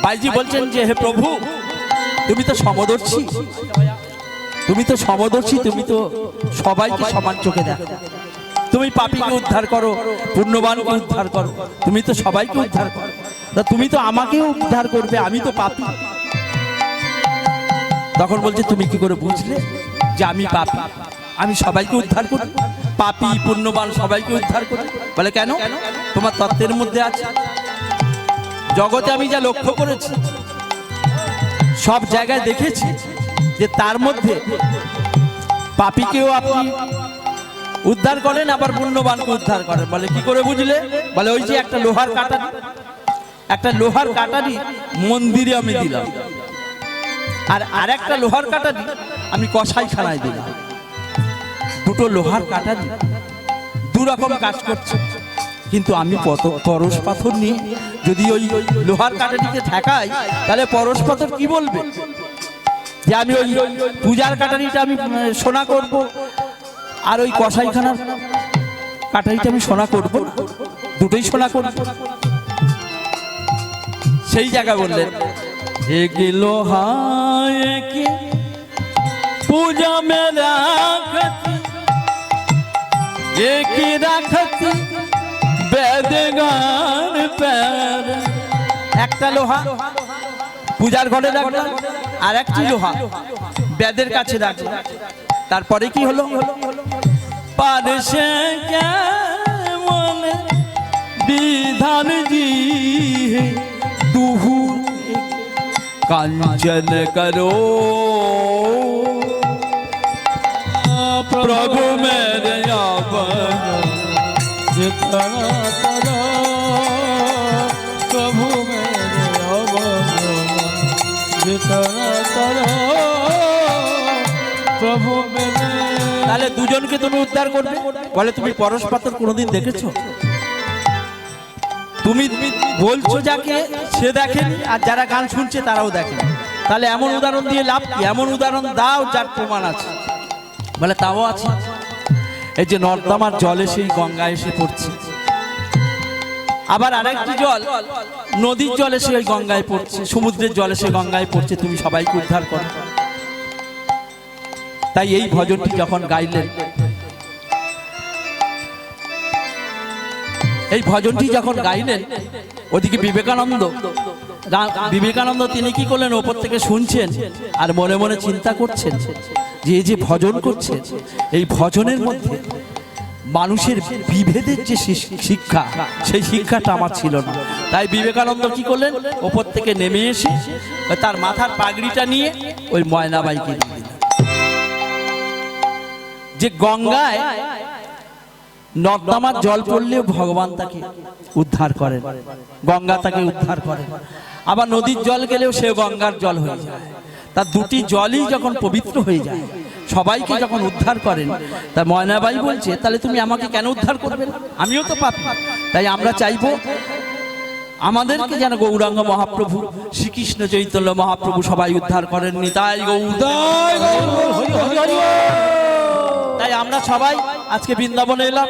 ভাইজি বলছেন যে হে প্রভু তুমি তো সমদর্শী, তুমি তো সমদর্শী, তুমি তো সবাইকে সমান চোখে দেখো। তুমি পাপীকে উদ্ধার করো, পুণ্যবানকে উদ্ধার করো, তুমি তো সবাইকে উদ্ধার করো। তা তুমি তো আমাকেও উদ্ধার করবে, আমি তো পাপী। তখন বলছে তুমি কি করে বুঝলে যে আমি পাপী? আমি সবাইকে উদ্ধার করি, পাপী পুণ্যবান সবাইকে উদ্ধার করি। বলে কেন? তোমার তত্ত্বের মধ্যে আছে। জগতে আমি যা লক্ষ্য করেছি, সব জায়গায় দেখেছি যে তার মধ্যে পাপীকেও আপনি উদ্ধার করেন, আবার পুণ্যবানকে উদ্ধার করেন। বলে কি করে বুঝলে? বলে ওই যে একটা লোহার কাটারি, একটা লোহার কাটারি মন্দিরে আমি দিলাম, আর আরেকটা লোহার কাটারি আমি কসাইখানায় দিলাম। দুটো লোহার কাটারি দু রকম কাজ করছে, কিন্তু আমি পরশ পাথর নিয়ে যদি ওই লোহার কাটারিতে ঠেকাই, তাহলে পরশ পাথর কি বলবে যে আমি ওই পূজার কাটারিটা আমি সোনা করব, আর ওই কসাইখানার কাটারিটা আমি সোনা করব, দুটোই সোনা করব। সেই জায়গায় বললেন एक लोहा एक पूजा में राखती, एक राखती বেদগান पैर। একটা লোহা পূজার ঘরে রাখলাম, আর একটি লোহা বেদের কাছে রাখলাম। তারপরে কি হলো? পারসে কেমন বিধান জি দুহু कांचन करो। प्रभु मेरे जितना करो। प्रभु मेरे अवगुण जितना करो। प्रभु मेरे। তাহলে দুজনকে তুমি উদ্ধার করবে। বলে তুমি পরশ পাথর কোনোদিন দেখেছো? তুমি বলছো যাকে সে দেখেনি, আর যারা গান শুনছে তারাও দেখেনি। তাহলে এমন উদাহরণ দিয়ে লাভ কি? এমন উদাহরণ দাও যার প্রমাণ আছে। বলে তাও আছে। এই যে নর্দমার জল এসে গঙ্গা এসে পড়ছে, আবার আরেকটি জল নদীর জল এসে ওই গঙ্গায় পড়ছে, সমুদ্রের জল এসে গঙ্গায় পড়ছে, তুমি সবাইকে উদ্ধার করো। তাই এই ভজনটি যখন গাইলেন, এই ভজনটি যখন গাইলেন, ওদিকে বিবেকানন্দ তিনি কি করলেন? ওপর থেকে শুনছেন আর মনে মনে চিন্তা করছেন যে এই যে ভজন করছেন, এই ভজনের মধ্যে মানুষের বিভেদের যে শিক্ষা, সেই শিক্ষাটা আমার ছিল না। তাই বিবেকানন্দ কি করলেন? ওপর থেকে নেমে এসে তার মাথার পাগড়িটা নিয়ে ওই ময়নাবাইকে দিলেন। যে গঙ্গায় নর্দমার জল পড়লেও ভগবান তাকে উদ্ধার করেন, গঙ্গা তাকে উদ্ধার করেন। আবার নদীর জল গেলেও সে গঙ্গার জল হয়ে যায়। তার দুটি জলই যখন পবিত্র হয়ে যায়, সবাইকে যখন উদ্ধার করেন, তা ময়নাবাই বলছে তাহলে তুমি আমাকে কেন উদ্ধার করবে না? আমিও তো পাপী। তাই আমরা চাইবো আমাদেরকে যেন গৌরাঙ্গ মহাপ্রভু, শ্রীকৃষ্ণ চৈতন্য মহাপ্রভু সবাই উদ্ধার করেননি। তাই তাই আমরা সবাই আজকে বৃন্দাবনে এলাম।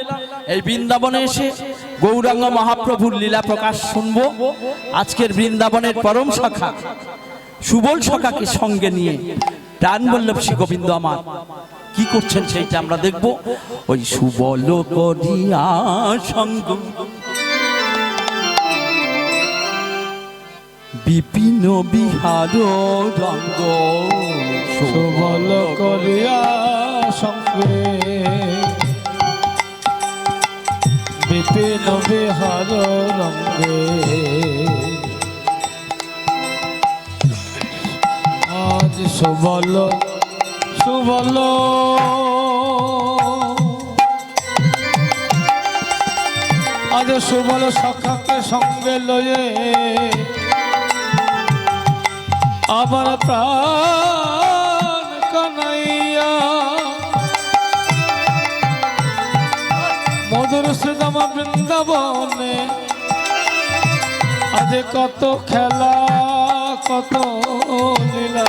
এই বৃন্দাবনে এসে গৌরাঙ্গ মহাপ্রভুর লীলা প্রকাশ শুনবো। আজকের বৃন্দাবনের পরম সখা সুবল সখাকে সঙ্গে নিয়ে প্রাণবল্লভ শ্রী গোবিন্দ আমার কি করছেন সেইটা আমরা দেখব। ওই সুবল করিয়া সঙ্গ বিপিন বিহার রঙ্গ সুবল করিয়া সঙ্গে বিপিন বিহার রঙ্গে আজ সুবল সুবল আজ সুবল সখাকে সঙ্গে লয়ে আমার প্রাণ কানাইয়া মধুর শ্রীদামা বৃন্দাবনে আজ কত খেলা কত লীলা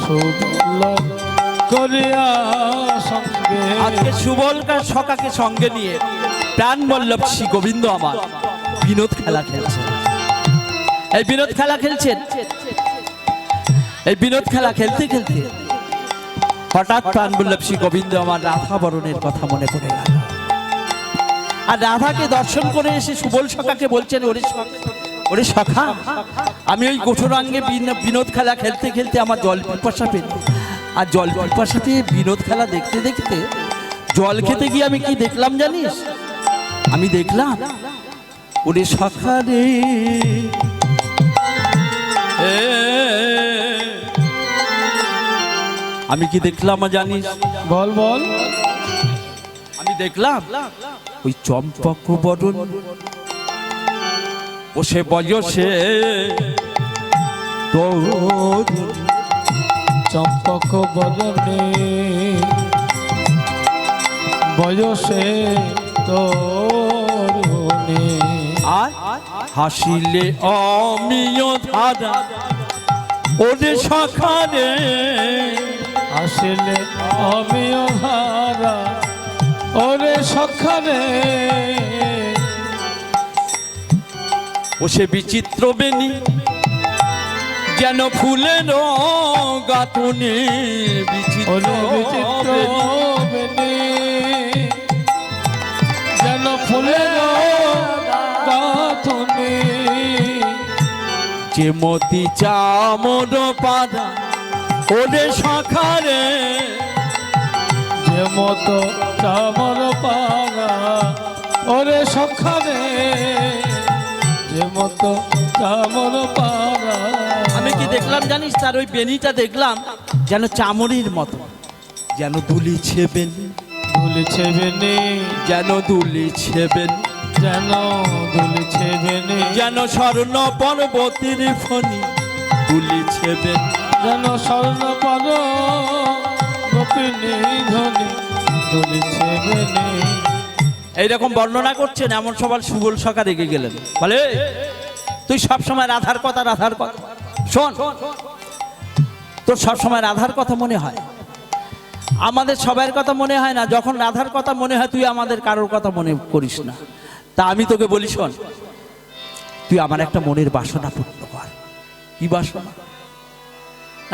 সুবল করিয়া সঙ্গে আজকে সুবলকার সখাকে সঙ্গে নিয়ে প্রাণ বল্লভ শ্রী গোবিন্দ আমার বিনোদ খেলা খেলছেন। এই বিনোদ খেলা খেলছেন, এই বিনোদ খেলা খেলতে খেলতে হঠাৎ প্রাণ বল্লভ শ্রী গোবিন্দ আমার রাধা বরণের কথা মনে পড়ে গেল। আর রাধাকে দর্শন করে এসে সুবল সখাকে বলছেন, ওরে সখা, আমি ওই কঠোরাঙ্গে বিনোদ খেলা খেলতে খেলতে আমার জল পিপাসা পেল। আর জল পিপাসা পেয়ে বিনোদ খেলা দেখতে দেখতে জল খেতে গিয়ে আমি কি দেখলাম জানিস? আমি দেখলাম, ওরে সখা রে, আমি কি দেখলাম জানিস? বল বল। আমি দেখলাম ওই চম্পক বরণ বসে বয়সে তোর চম্পক বদনে বয়সে তরুণী আর হাসিলে অমিয় ধারা ওরে সখা রে, আসলে আমিও হারা ওরে সখারে ও সে বিচিত্র বেনি যেন ফুলের গাঁথুনি, ওরে বিচিত্র বেনি যেন ফুলের গাঁথুনি যে মতি চামর পাড়া ওরে সখারে, যে মতো চামর পাড়া ওরে সখারে, যে মতো চামর পাড়া। আমি কি দেখলাম জানিস? তার ওই বেনিটা দেখলাম যেন চামড়ির মতো, যেন দুলিছে বেনি, দুলিছে বেনি যেন দুলিছে বেনি, যেন দুলিছে বেনি, যেন স্বর্ণ পর্বতের ফণি দুলিছে বেনি, যেন স্বর্ণ পর গোপিনী ধ্বনি দুলিছে বেনি। এইরকম বর্ণনা করছেন, এমন সবার সুবল সখা রেগে গেলেন, বলে তুই সবসময় রাধার কথা রাধার কথা শোন, তোর সবসময় রাধার কথা মনে হয়, আমাদের সবার কথা মনে হয় না। যখন রাধার কথা মনে হয় তুই আমাদের কারোর কথা মনে করিস না। তা আমি তোকে বলি, শোন, তুই আমার একটা মনের বাসনা পূর্ণ কর। কি বাসনা?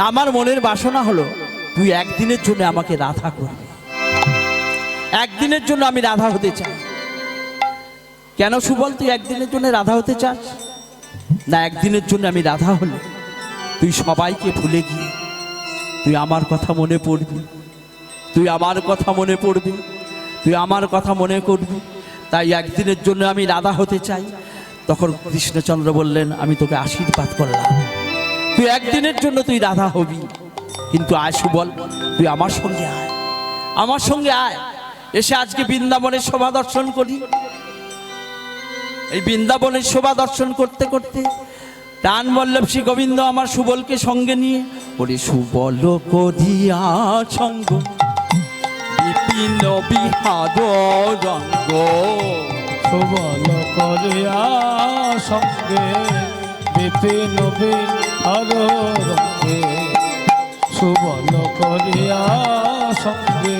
আমার মনের বাসনা হলো তুই একদিনের জন্য আমাকে রাধা করবি। একদিনের জন্য আমি রাধা হতে চাই। কেন সুবল তুই একদিনের জন্য রাধা হতে চাস? না, একদিনের জন্য আমি রাধা হলে তুই সবাইকে ভুলে গিয়ে তুই আমার কথা মনে পড়বি, তুই আমার কথা মনে পড়বি, তুই আমার কথা মনে করবি। তাই একদিনের জন্য আমি রাধা হতে চাই। তখন কৃষ্ণচন্দ্র বললেন, আমি তোকে আশীর্বাদ করলাম, তুই একদিনের জন্য তুই রাধা হবি, কিন্তু আয় সুবল, তুই আমার সঙ্গে আয়, আমার সঙ্গে আয়, এসে আজকে বৃন্দাবনের শোভা দর্শন করি। এই বৃন্দাবনের শোভা দর্শন করতে করতে প্রাণ বল্লভ শ্রী গোবিন্দ আমার সুবলকে সঙ্গে নিয়ে, ওরে সুবল করিয়া সঙ্গ বিপিন বিহার রঙ্গ, সুবল করিয়া সঙ্গে বিপিন বিহার রঙ্গে, সুবল করিয়া সঙ্গে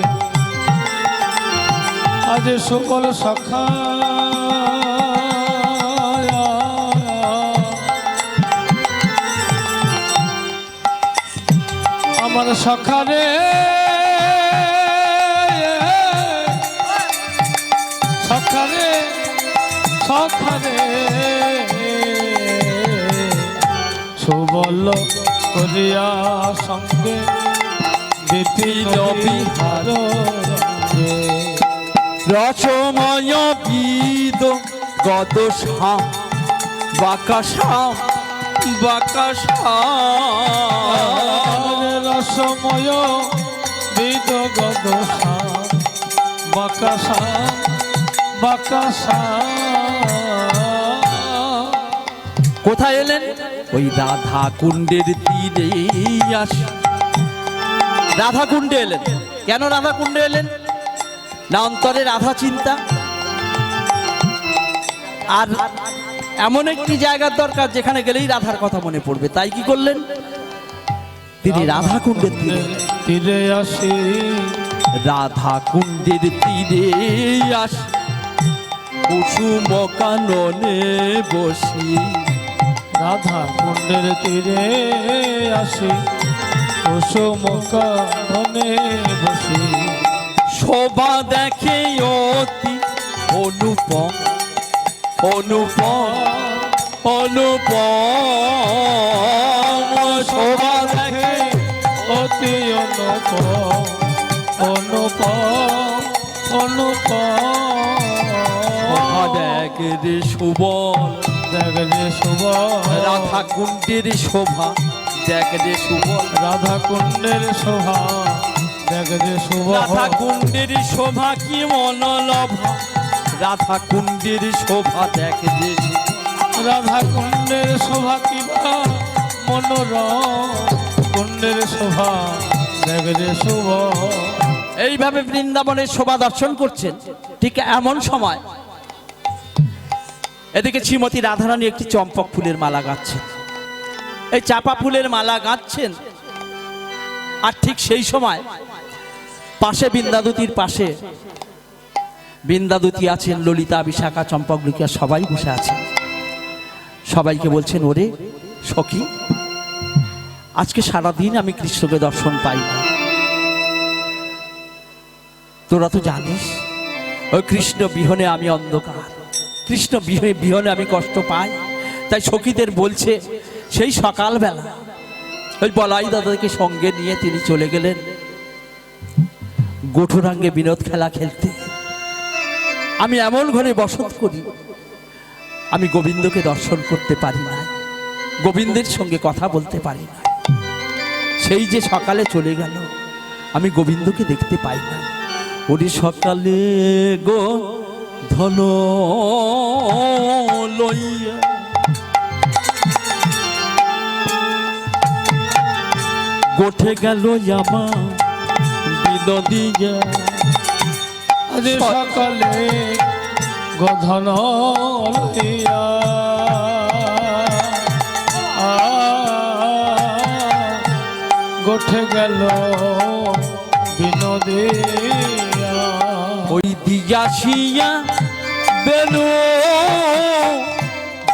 আজ সুবল সখা আমার সখারে, সখারে সখারে সুবল করিয়া সঙ্গে বিপিন বিহার রঙ্গে। রসময় বিদ গদ শ্যাম বাঁকা শ্যাম বাঁকা শ্যাম। রসময় বিদ গদ শ্যাম বাঁকা শ্যাম বাঁকা শ্যাম। কোথায় এলেন? ওই রাধা কুণ্ডের তীরে আসি। রাধা কুণ্ডে এলেন। কেন রাধা কুণ্ডে এলেন? না অন্তরে রাধা চিন্তা, আর এমন একটি জায়গার দরকার যেখানে গেলেই রাধার কথা মনে পড়বে। তাই কি করলেন? তিনি রাধা কুণ্ডের তীরে আসি। রাধা কুণ্ডের তীরে আসি, কুসুম কাননে বসি। রাধা কুণ্ডের তীরে আসি, কুসুম কাননে বসি। শোভা দেখে অতি অনুপম অনুপম অনুপম। শোভা দেখে অতি অনুপম অনুপম অনুপম। শোভা দেখে রে সুবল, দেখ রে সুবল। রাধা কুণ্ডের শোভা দেখ রে সুবল। রাধা কুণ্ডের শোভা দেখ রে সুবল। রাধা কুণ্ডের শোভা কি মনোলভা, রাধা কুণ্ডের শোভা দেখ রে সুবল। রাধা কুণ্ডের শোভা কিবা মনোরম, কুণ্ডের শোভা দেখ রে সুবল। এইভাবে বৃন্দাবনের শোভা দর্শন করছেন। ঠিক এমন সময় এদিকে শ্রীমতী রাধারানী একটি চম্পক ফুলের মালা গাচ্ছেন। এই চাপা ফুলের মালা গাচ্ছেন, আর ঠিক সেই সময় পাশে বিন্দাদুতির পাশে বিন্দাদুতি আছেন, ললিতা বিশাখা চম্পক লুকিয়া সবাই বসে আছেন। সবাইকে বলছেন, ওরে সখী, আজকে সারাদিন আমি কৃষ্ণকে দর্শন পাই না। তোরা তো জানিস ওই কৃষ্ণ বিহনে আমি অন্ধকার, কৃষ্ণ বিহনে আমি কষ্ট পাই। তাই সখীদের বলছে, সেই সকালবেলা ওই বলাই দাদাকে সঙ্গে নিয়ে তিনি চলে গেলেন গোঠুরাঙ্গে বিনোদ খেলা খেলতে। আমি এমন ঘরে বসত করি, আমি গোবিন্দকে দর্শন করতে পারি না, গোবিন্দের সঙ্গে কথা বলতে পারি না। সেই যে সকালে চলে গেল, আমি গোবিন্দকে দেখতে পাই না। ওরে সকালে গো ধন লইয়া গোঠে গেল আমার বিনোদিয়া। আজ সকালে গোধন লইয়া গোঠে গেল বিনোদিয়া। ওই দিয়াছিয়া বেনু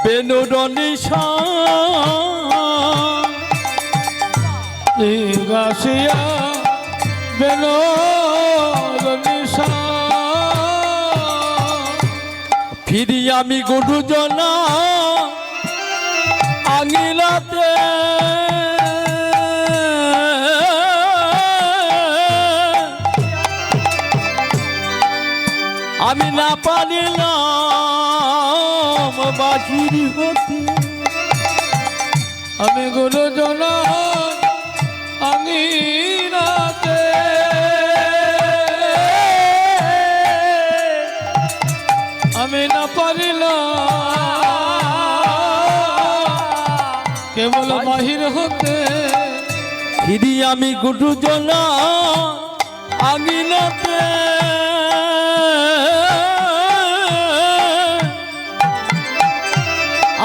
বেনুর নিশা গাছিয়া বেনোর নিশা। ফিরি আমি গুরুজনা আঙিলাতে, আমি না পারিলাম বাহির হতে। আমি গুরুজন আঙিনাতে, আমি না পারিলাম কেবল বাহির হতে। ফিরি আমি গুরুজনা আঙিনাতে,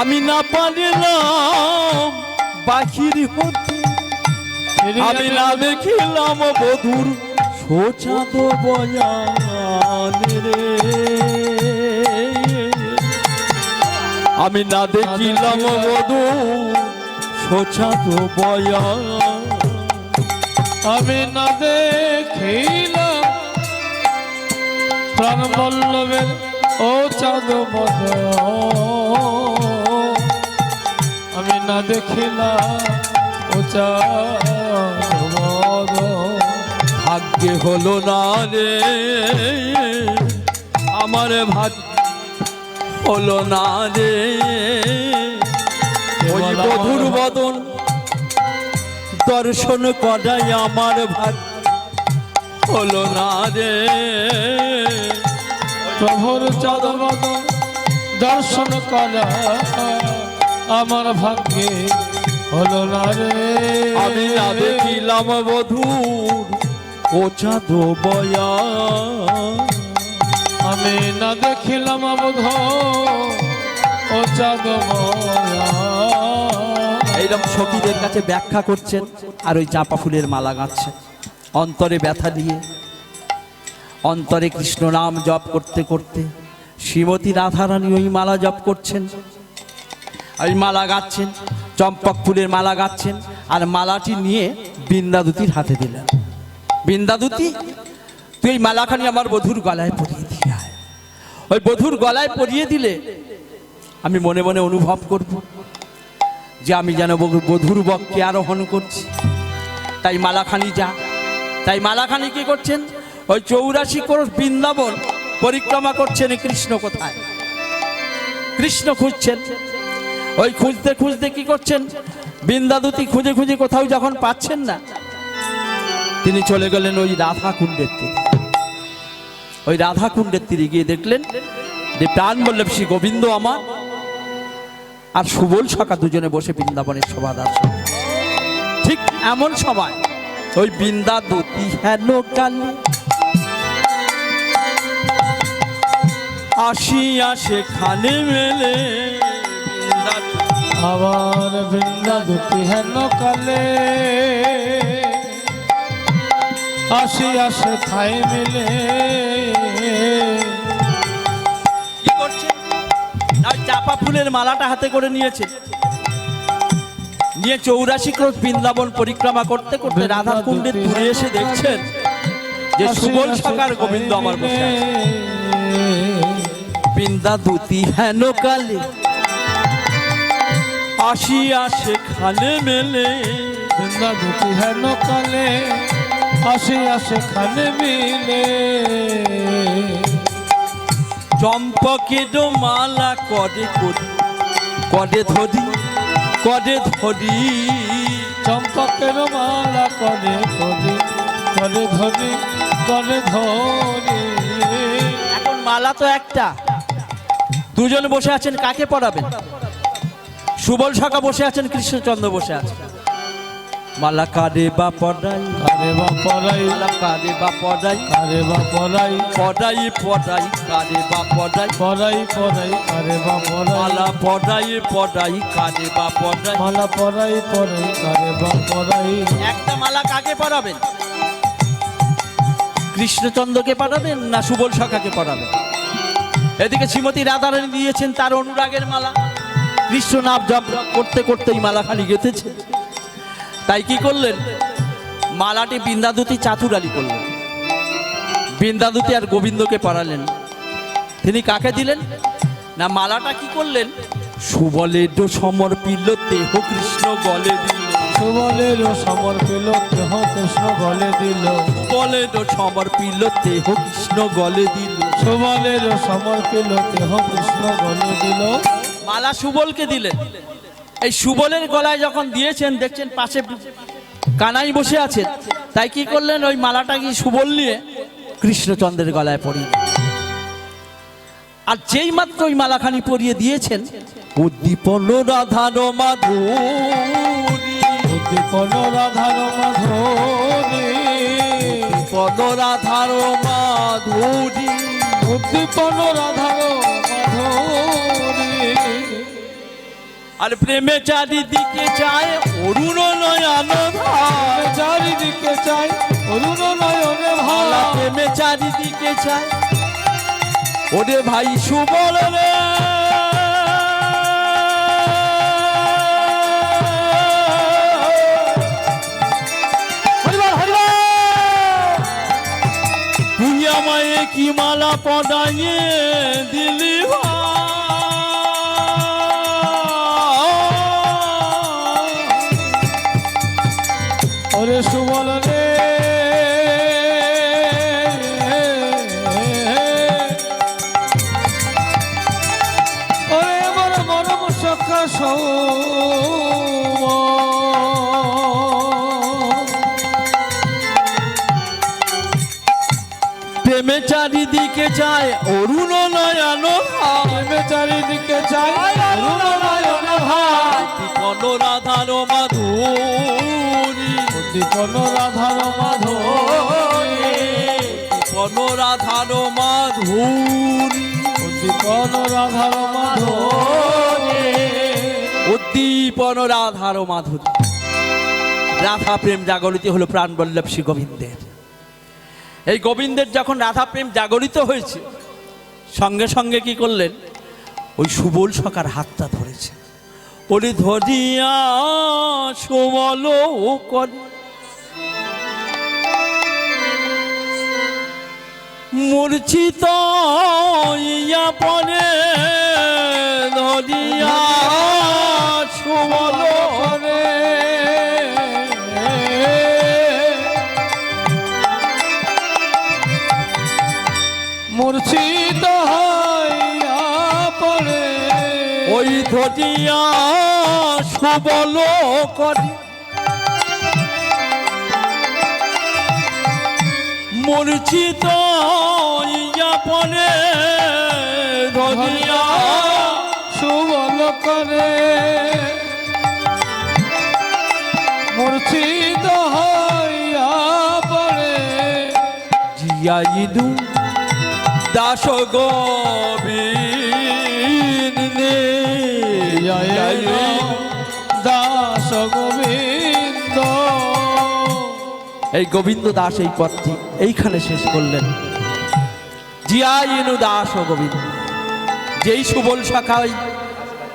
আমি না পারিলাম বাহির হতে। আমি না দেখিলাম বধুর সোচাদ বয়ান রে, আমি না দেখিলাম বধু সোচাদ বয়ান। আমি না দেখিলাম প্রাণ বল্লভের ও চাঁদ বদন। আমি না দেখিলাম উচা ভাগ্যে হলো না রে আমার ভাগ্য হলো না রে ওই বধুর বদন দর্শন করাই আমার ভাগ্য হলো না রে প্রভুর চরণ দর্শন করা আমার ভাগ্যে হলো না রে আমি না দেখিলাম বধুর ও চাঁদ বয়া আমি না দেখিলাম বোধ ও চাঁদ এইরকম সখীদের কাছে ব্যাখ্যা করছেন আর ওই চাঁপা ফুলের মালা গাঁথছেন অন্তরে ব্যথা দিয়ে অন্তরে কৃষ্ণ নাম জপ করতে করতে শ্রীমতী রাধারানী ওই মালা জপ করছেন ওই মালা গাচ্ছেন চম্পক ফুলের মালা গাচ্ছেন আর মালাটি নিয়ে বৃন্দাদুতির হাতে দিলেন বৃন্দাদুতি তুই এই মালাখানি আমার বধুর গলায় পরিয়ে দিয়ে আয় ওই বধুর গলায় পরিয়ে দিলে আমি মনে মনে অনুভব করব যে আমি যেন বধুর বক্ষে আরোহণ করছি তাই মালাখানি যা তাই মালাখানি কি করছেন ওই 84 ক্রোশ বৃন্দাবন পরিক্রমা করছেন কৃষ্ণ কোথায় কৃষ্ণ খুঁজছেন ওই খুঁজতে খুঁজতে কি করছেন বৃন্দাদুতি খুঁজে খুঁজে কোথাও যখন পাচ্ছেন না তিনি চলে গেলেন ওই রাধা কুণ্ডের তীরে ওই রাধা কুণ্ডের তীরে গিয়ে দেখলেন যে প্রাণ বল্লভ শ্রী গোবিন্দ আমার আর সুবল সখা দুজনে বসে বৃন্দাবনের সভাদার ঠিক এমন সময় ওই বৃন্দাদুতি হেন কালে আসিয়া সেখানে মেলে আবার বৃন্দাদুতি হেন কালে আসিয়া সেখায় মিলে কি করছেন না চাপা ফুলের মালাটা হাতে করে নিয়েছে নিয়ে 84 ক্রোশ বৃন্দাবন পরিক্রমা করতে করতে রাধা কুণ্ডের দূরে এসে দেখছেন যে সুবল সখার গোবিন্দ আমার বসে আছে বৃন্দাদুতি হেন কালে আসিয়া সেখানে মেলে বৃন্দাদুতি হেন কালে আসিয়া সেখানে মিলে চম্পকের মালা করে করি করে ধরি করে ধরি চম্পকের মালা করে করে করে ধরি করে ধরি এখন মালা তো একটা দুজন বসে আছেন কাকে পড়াবেন সুবল সখা বসে আছেন কৃষ্ণচন্দ্র বসে আছেন মালা কারে বা পড়াই কারে বা পড়াই মালা কারে বা পড়াই কারে বা পড়াই পড়াই পড়াই কারে বা পড়াই পড়াই পড়াই কারে বা পড়াই মালা পড়াই পড়াই কারে বা পড়াই মালা পড়াই পড়াই কারে বা পড়াই একটা মালা কাকে পড়াবেন কৃষ্ণচন্দ্রকে পড়াবেন না সুবল সখাকে পড়াবেন এদিকে শ্রীমতী রাধারানী দিয়েছেন তার অনুরাগের মালা কৃষ্ণ নাম জপ করতে করতেই মালা খালি গেঁথেছে তাই কি করলেন মালাটি বৃন্দাদুতি চাতুরালি করলেন বৃন্দাদুতি আর গোবিন্দকে পড়ালেন তিনি কাকে দিলেন না মালাটা কি করলেন সুবলের সমর্পিল দেহ কৃষ্ণ গলে দিল সুবলের সমর্পিল দেহ কৃষ্ণ গলে দিল সুবলের সমর্পিল দেহ কৃষ্ণ গলে দিল সুবলের সমর্পিল দেহ কৃষ্ণ গলে দিল মালা সুবলকে দিলেন এই সুবলের গলায় যখন দিয়েছেন দেখছেন পাশে কানাই বসে আছেন তাই কি করলেন ওই মালাটা কি সুবল নিয়ে কৃষ্ণচন্দ্রের গলায় পরিয়ে আর যেই মাত্র ওই মালাখানি পরিয়ে দিয়েছেন উদ্দীপন রাধার মাধুরী উদ্দীপন রাধার মাধুরী উদ্দীপন রাধার মাধুরী উদ্দীপন রাধার মাধুরী আর প্রেমে চারিদিকে চায় অরুণ নয়ন ধার চারিদিকে চাই অরুণ নয়নে ভালা প্রেমে চারিদিকে চায় ওরে ভাই সুবল রে তুই আমায় কি মালা পড়াইয়ে দিলি ভাই ওরে সুবল রে ওরে আমার মরম সখা প্রেমে চারিদিকে যায় অরুণ নয়ন প্রেমে চারিদিকে চাই অরুণ নয়ন ভাই কোন রাধার মাধুরী কোন রাধার মাধুরী কোন রাধার মাধুরী কোন রাধার মাধুরী উদ্দীপন রাধার মাধুরী। রাধা প্রেম জাগরিত হলো প্রাণবল্লভ শ্রী গোবিন্দের। এই গোবিন্দের যখন রাধা প্রেম জাগরিত হয়েছে, সঙ্গে সঙ্গে কি করলেন, ওই সুবল সখার হাতটা ধরেছে। ওরে ধরিয়া সুবল কর মূর্ছিত ইয়া পরে ধরিয়া সুবল রে মূর্ছিত হইয়া পড়ে ওই ধরিয়া সুবল করি মূর্ছিত ইয়া পরে ধরিয়া সুবল করে মূর্ছিত হইয়া পড়ে জিয়াইদু দাস গোবিন্দে দাস গোবিন্দ। এই গোবিন্দ দাস এই পথটি এইখানে শেষ করলেন। জিয়াইনু দাস গোবিন্দ, যেই সুবল সখা ওই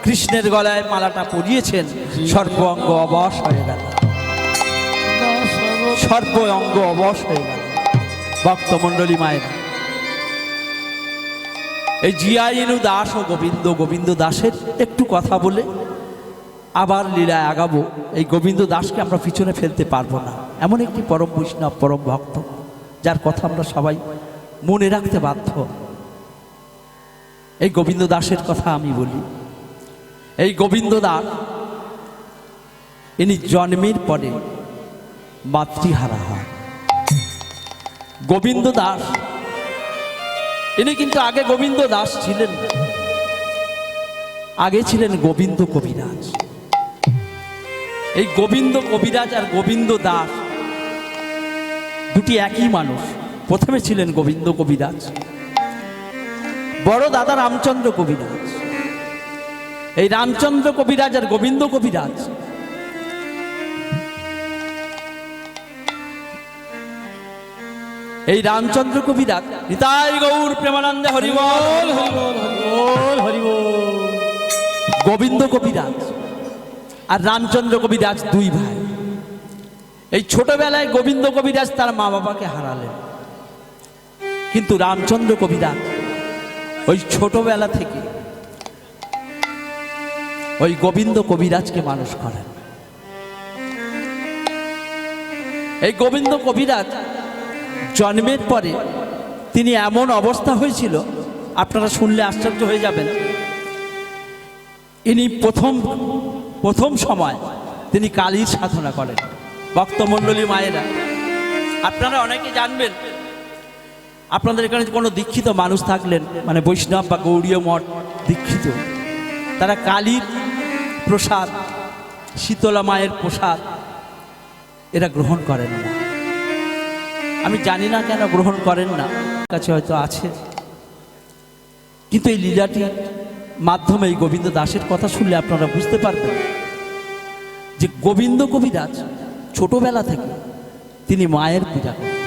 কৃষ্ণের গলায় মালাটা পরিয়েছেন, সর্ব অঙ্গ অবশ হয়ে গেল, সর্ব অঙ্গ অবশ হয়ে গেল। ভক্তমণ্ডলী মায়ের এই জিয়াইনু দাস ও গোবিন্দ, গোবিন্দ দাসের একটু কথা বলে আবার লীলায় আগাবো। এই গোবিন্দ দাসকে আমরা পিছনে ফেলতে পারবো না, এমন একটি পরম বৈষ্ণব পরম ভক্ত যার কথা আমরা সবাই মনে রাখতে বাধ্য। এই গোবিন্দ দাসের কথা আমি বলি। এই গোবিন্দ দাস ইনি জন্মের পরে মাতৃহারা হয়। গোবিন্দ দাস ইনি কিন্তু আগে গোবিন্দ দাস ছিলেন না, আগে ছিলেন গোবিন্দ কবিরাজ। এই গোবিন্দ কবিরাজ আর গোবিন্দ দাস দুটি একই মানুষ। প্রথমে ছিলেন গোবিন্দ কবিরাজ, বড় দাদা রামচন্দ্র কবিরাজ। এই রামচন্দ্র কবিরাজ আর গোবিন্দ কবিরাজ এই রামচন্দ্র কবিরাজ নিতাই গৌর প্রেমানন্দে হরিবল হরিবল হরিবল। গোবিন্দ কবিরাজ আর রামচন্দ্র কবিরাজ দুই ভাই। এই ছোটবেলায় গোবিন্দ কবিরাজ তার মা বাবাকে হারালেন, কিন্তু রামচন্দ্র কবিরাজ ওই ছোটবেলা থেকে ওই গোবিন্দ কবিরাজকে মানুষ করেন। এই গোবিন্দ কবিরাজ জন্মের পরে তিনি এমন অবস্থা হয়েছিল, আপনারা শুনলে আশ্চর্য হয়ে যাবেন। ইনি প্রথম সময় তিনি কালীর সাধনা করেন। ভক্তমণ্ডলী মায়েরা, আপনারা অনেকে জানবেন, আপনাদের এখানে কোনো দীক্ষিত মানুষ থাকলেন, মানে বৈষ্ণব বা গৌড়ীয় মঠ দীক্ষিত, তারা কালীর প্রসাদ, শীতলা মায়ের প্রসাদ এরা গ্রহণ করেন না। আমি জানি না কেন গ্রহণ করেন না, কাছে হয়তো আছে, কিন্তু এই লীলাটির মাধ্যমে এই গোবিন্দ দাসের কথা শুনলে আপনারা বুঝতে পারবেন যে গোবিন্দ কবিরাজ ছোটবেলা থেকে তিনি মায়ের পূজা করতেন,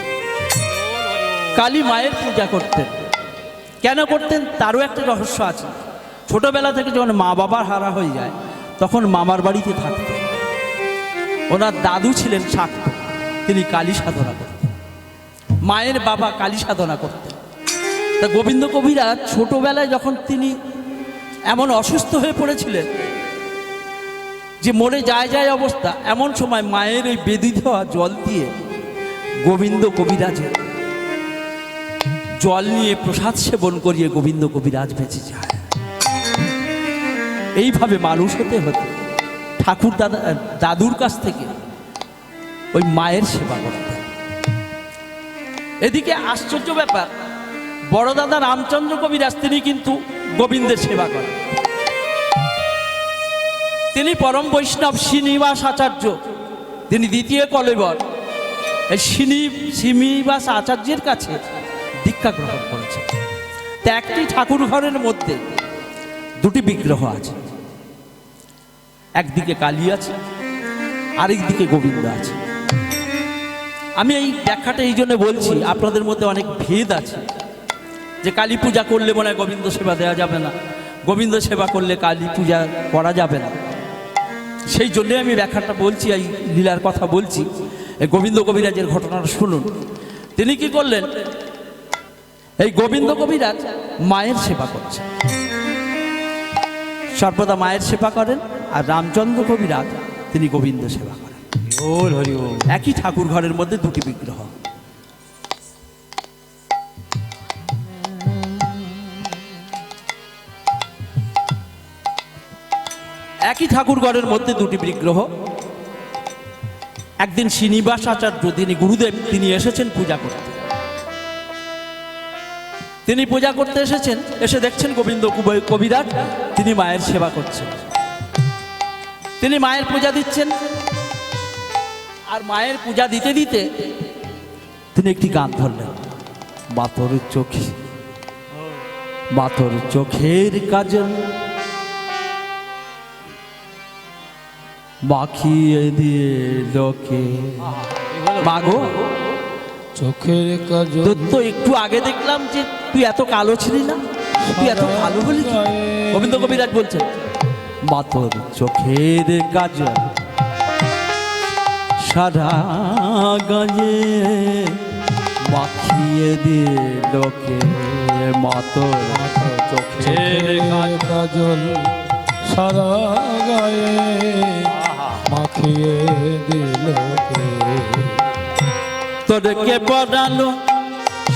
কালী মায়ের পূজা করতেন। কেন করতেন তারও একটা রহস্য আছে। ছোটবেলা থেকে যখন মা বাবার হারা হয়ে যায় তখন মামার বাড়িতে থাকতেন। ওনার দাদু ছিলেন শাক্ত, তিনি কালী সাধনা করতেন, মায়ের বাবা কালী সাধনা করতেন। তা গোবিন্দ কবিরাজ ছোটবেলায় যখন তিনি এমন অসুস্থ হয়ে পড়েছিলেন যে মরে যায় যায় অবস্থা, এমন সময় মায়ের ওই বেদি দেওয়া জল দিয়ে গোবিন্দ কবিরাজের জল নিয়ে প্রসাদ সেবন করিয়ে গোবিন্দ কবিরাজ বেঁচে যায়। এইভাবে মানুষ হতে হতে ঠাকুর দাদুর কাছ থেকে ওই মায়ের সেবা করতে। এদিকে আশ্চর্য ব্যাপার, বড় দাদা রামচন্দ্র কবিরাজ তিনি কিন্তু গোবিন্দের সেবা করেন। তিনি পরম বৈষ্ণব শ্রীনিবাস আচার্য, তিনি দ্বিতীয় কলেবর এই শ্রীনিবাস আচার্যের কাছে দীক্ষা গ্রহণ করেছেন। তা একটি ঠাকুর ঘরের মধ্যে দুটি বিগ্রহ আছে, একদিকে কালী আছে, আরেকদিকে গোবিন্দ আছে। আমি এই ব্যাখ্যাটা এই জন্য বলছি, আপনাদের মধ্যে অনেক ভেদ আছে যে কালী পূজা করলে মনে হয় গোবিন্দ সেবা দেওয়া যাবে না, গোবিন্দ সেবা করলে কালী পূজা করা যাবে না। সেই জন্যে আমি ব্যাখ্যাটা বলছি, এই লীলার কথা বলছি। এই গোবিন্দ কবিরাজের ঘটনাটা শুনুন। তিনি কি করলেন, এই গোবিন্দ কবিরাজ মায়ের সেবা করছেন, সর্বদা মায়ের সেবা করেন, আর রামচন্দ্র কবিরাজ তিনি গোবিন্দ সেবা করেন। একই ঠাকুর ঘরের মধ্যে দুটি বিগ্রহ। একই ঠাকুর ঘরের মধ্যে দুটি বিগ্রহ। একদিন শ্রীনিবাস আচার্য তিনি গুরুদেব তিনি এসেছেন পূজা করতে। তিনি পূজা করতে এসেছেন, এসে দেখছেন গোবিন্দ কবিরাজ তিনি মায়ের সেবা করছেন। তিনি মায়ের পূজা দিচ্ছেন, আর মায়ের পূজা দিতে দিতে তিনি একটি গান ধরলেন, মাতর চোখের কাজল মাখিয়ে দিয়ে লোকে। মাগো চোখের কাজল, তোর তো একটু আগে দেখলাম যে তুই এত কালো ছিলি না, তুই এত কালো হলি কি? গোবিন্দ কবিরাজ বলছেন, মাতর চোখের কাজল সারা গায়ে মাখিয়ে দিয়ে লোকে। মাতর চোখের কাজল সারা গায়ে মাখিয়ে দিল কে। তোরকে পড়ালো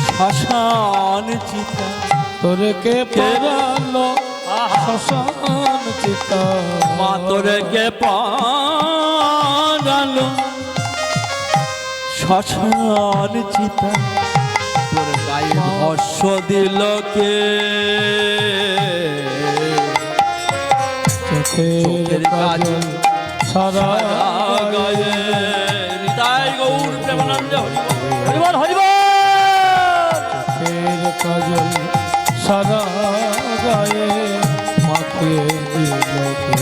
শ্মশান চিতা, তোরকে পড়ালো শ্মশান চিতা। মা তোরকে পড়ালো শ্মশান চিতা, তোর গায়ে ভস্য দিল কে। চোখের কাজল সারা গায়ে। হৃদয় গৌর প্রেমানন্দ হরিবল হরিবল। চোখের কাজল সারা গায়ে মাখিয়ে দিল কে।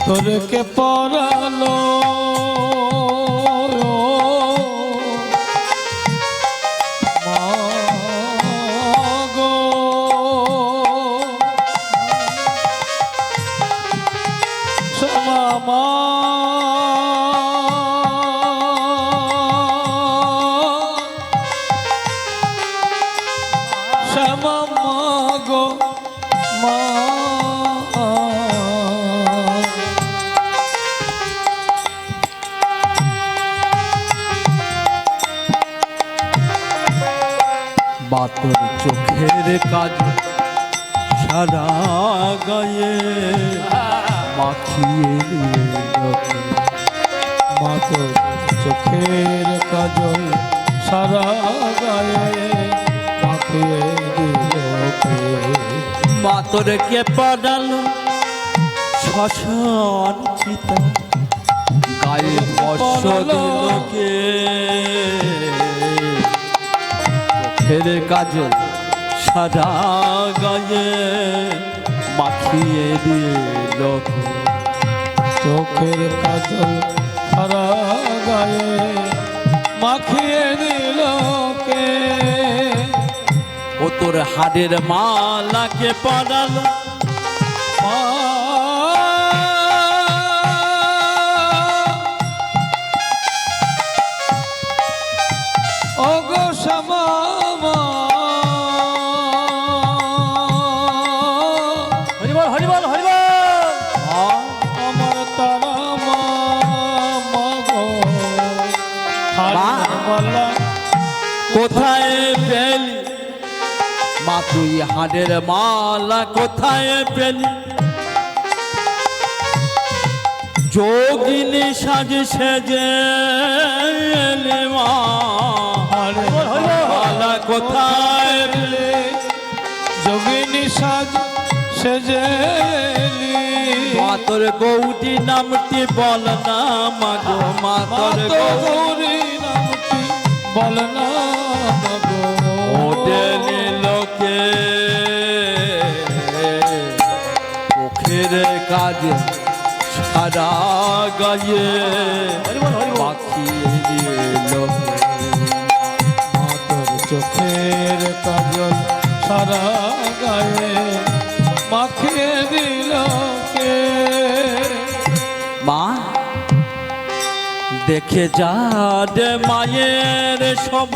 তোরকে পড়ালো মাগো শ্যামা, শ্যামা মাগো মা। মাতর চোখের কাজ সারা গায়ে মাখিয়ে লোকে। মাতর চোখের কাজল সারা গায়ে মাখিয়ে দিল কে। মাতরকে পড়ালো শ্মশান চিতা, গায়ে ভস্য দিল কে। চোখের কাজল সারা গায়ে মাখিয়ে দিল কে। চোখের কাজল সারা গায়ে মাখিয়ে দিল কে। ও তোর হাড়ের মালাকে পড়ালো ও গো শ্যামা, হরিবল হরিবল হরিবল। আমার তারা মা গো হারিমালা কোথায় পেলি মা তুই হাড়ের মালা কোথায় পেলি যোগিনী সাজে সেজে এলি মা মালা কোথায় পেলি যোগিনী সাজ সেজেলি মাতর গৌরী নামটি বল না মাগো মাতর গৌরী নামটি বল না গো ওডেলি লোকে মুখের কাজ সারা গায়ে পাখি লোকে মাতর চোখের কাজল সারা গায়ে মাখিয়ে দিল কে মা দেখে যা রে মায়ের সব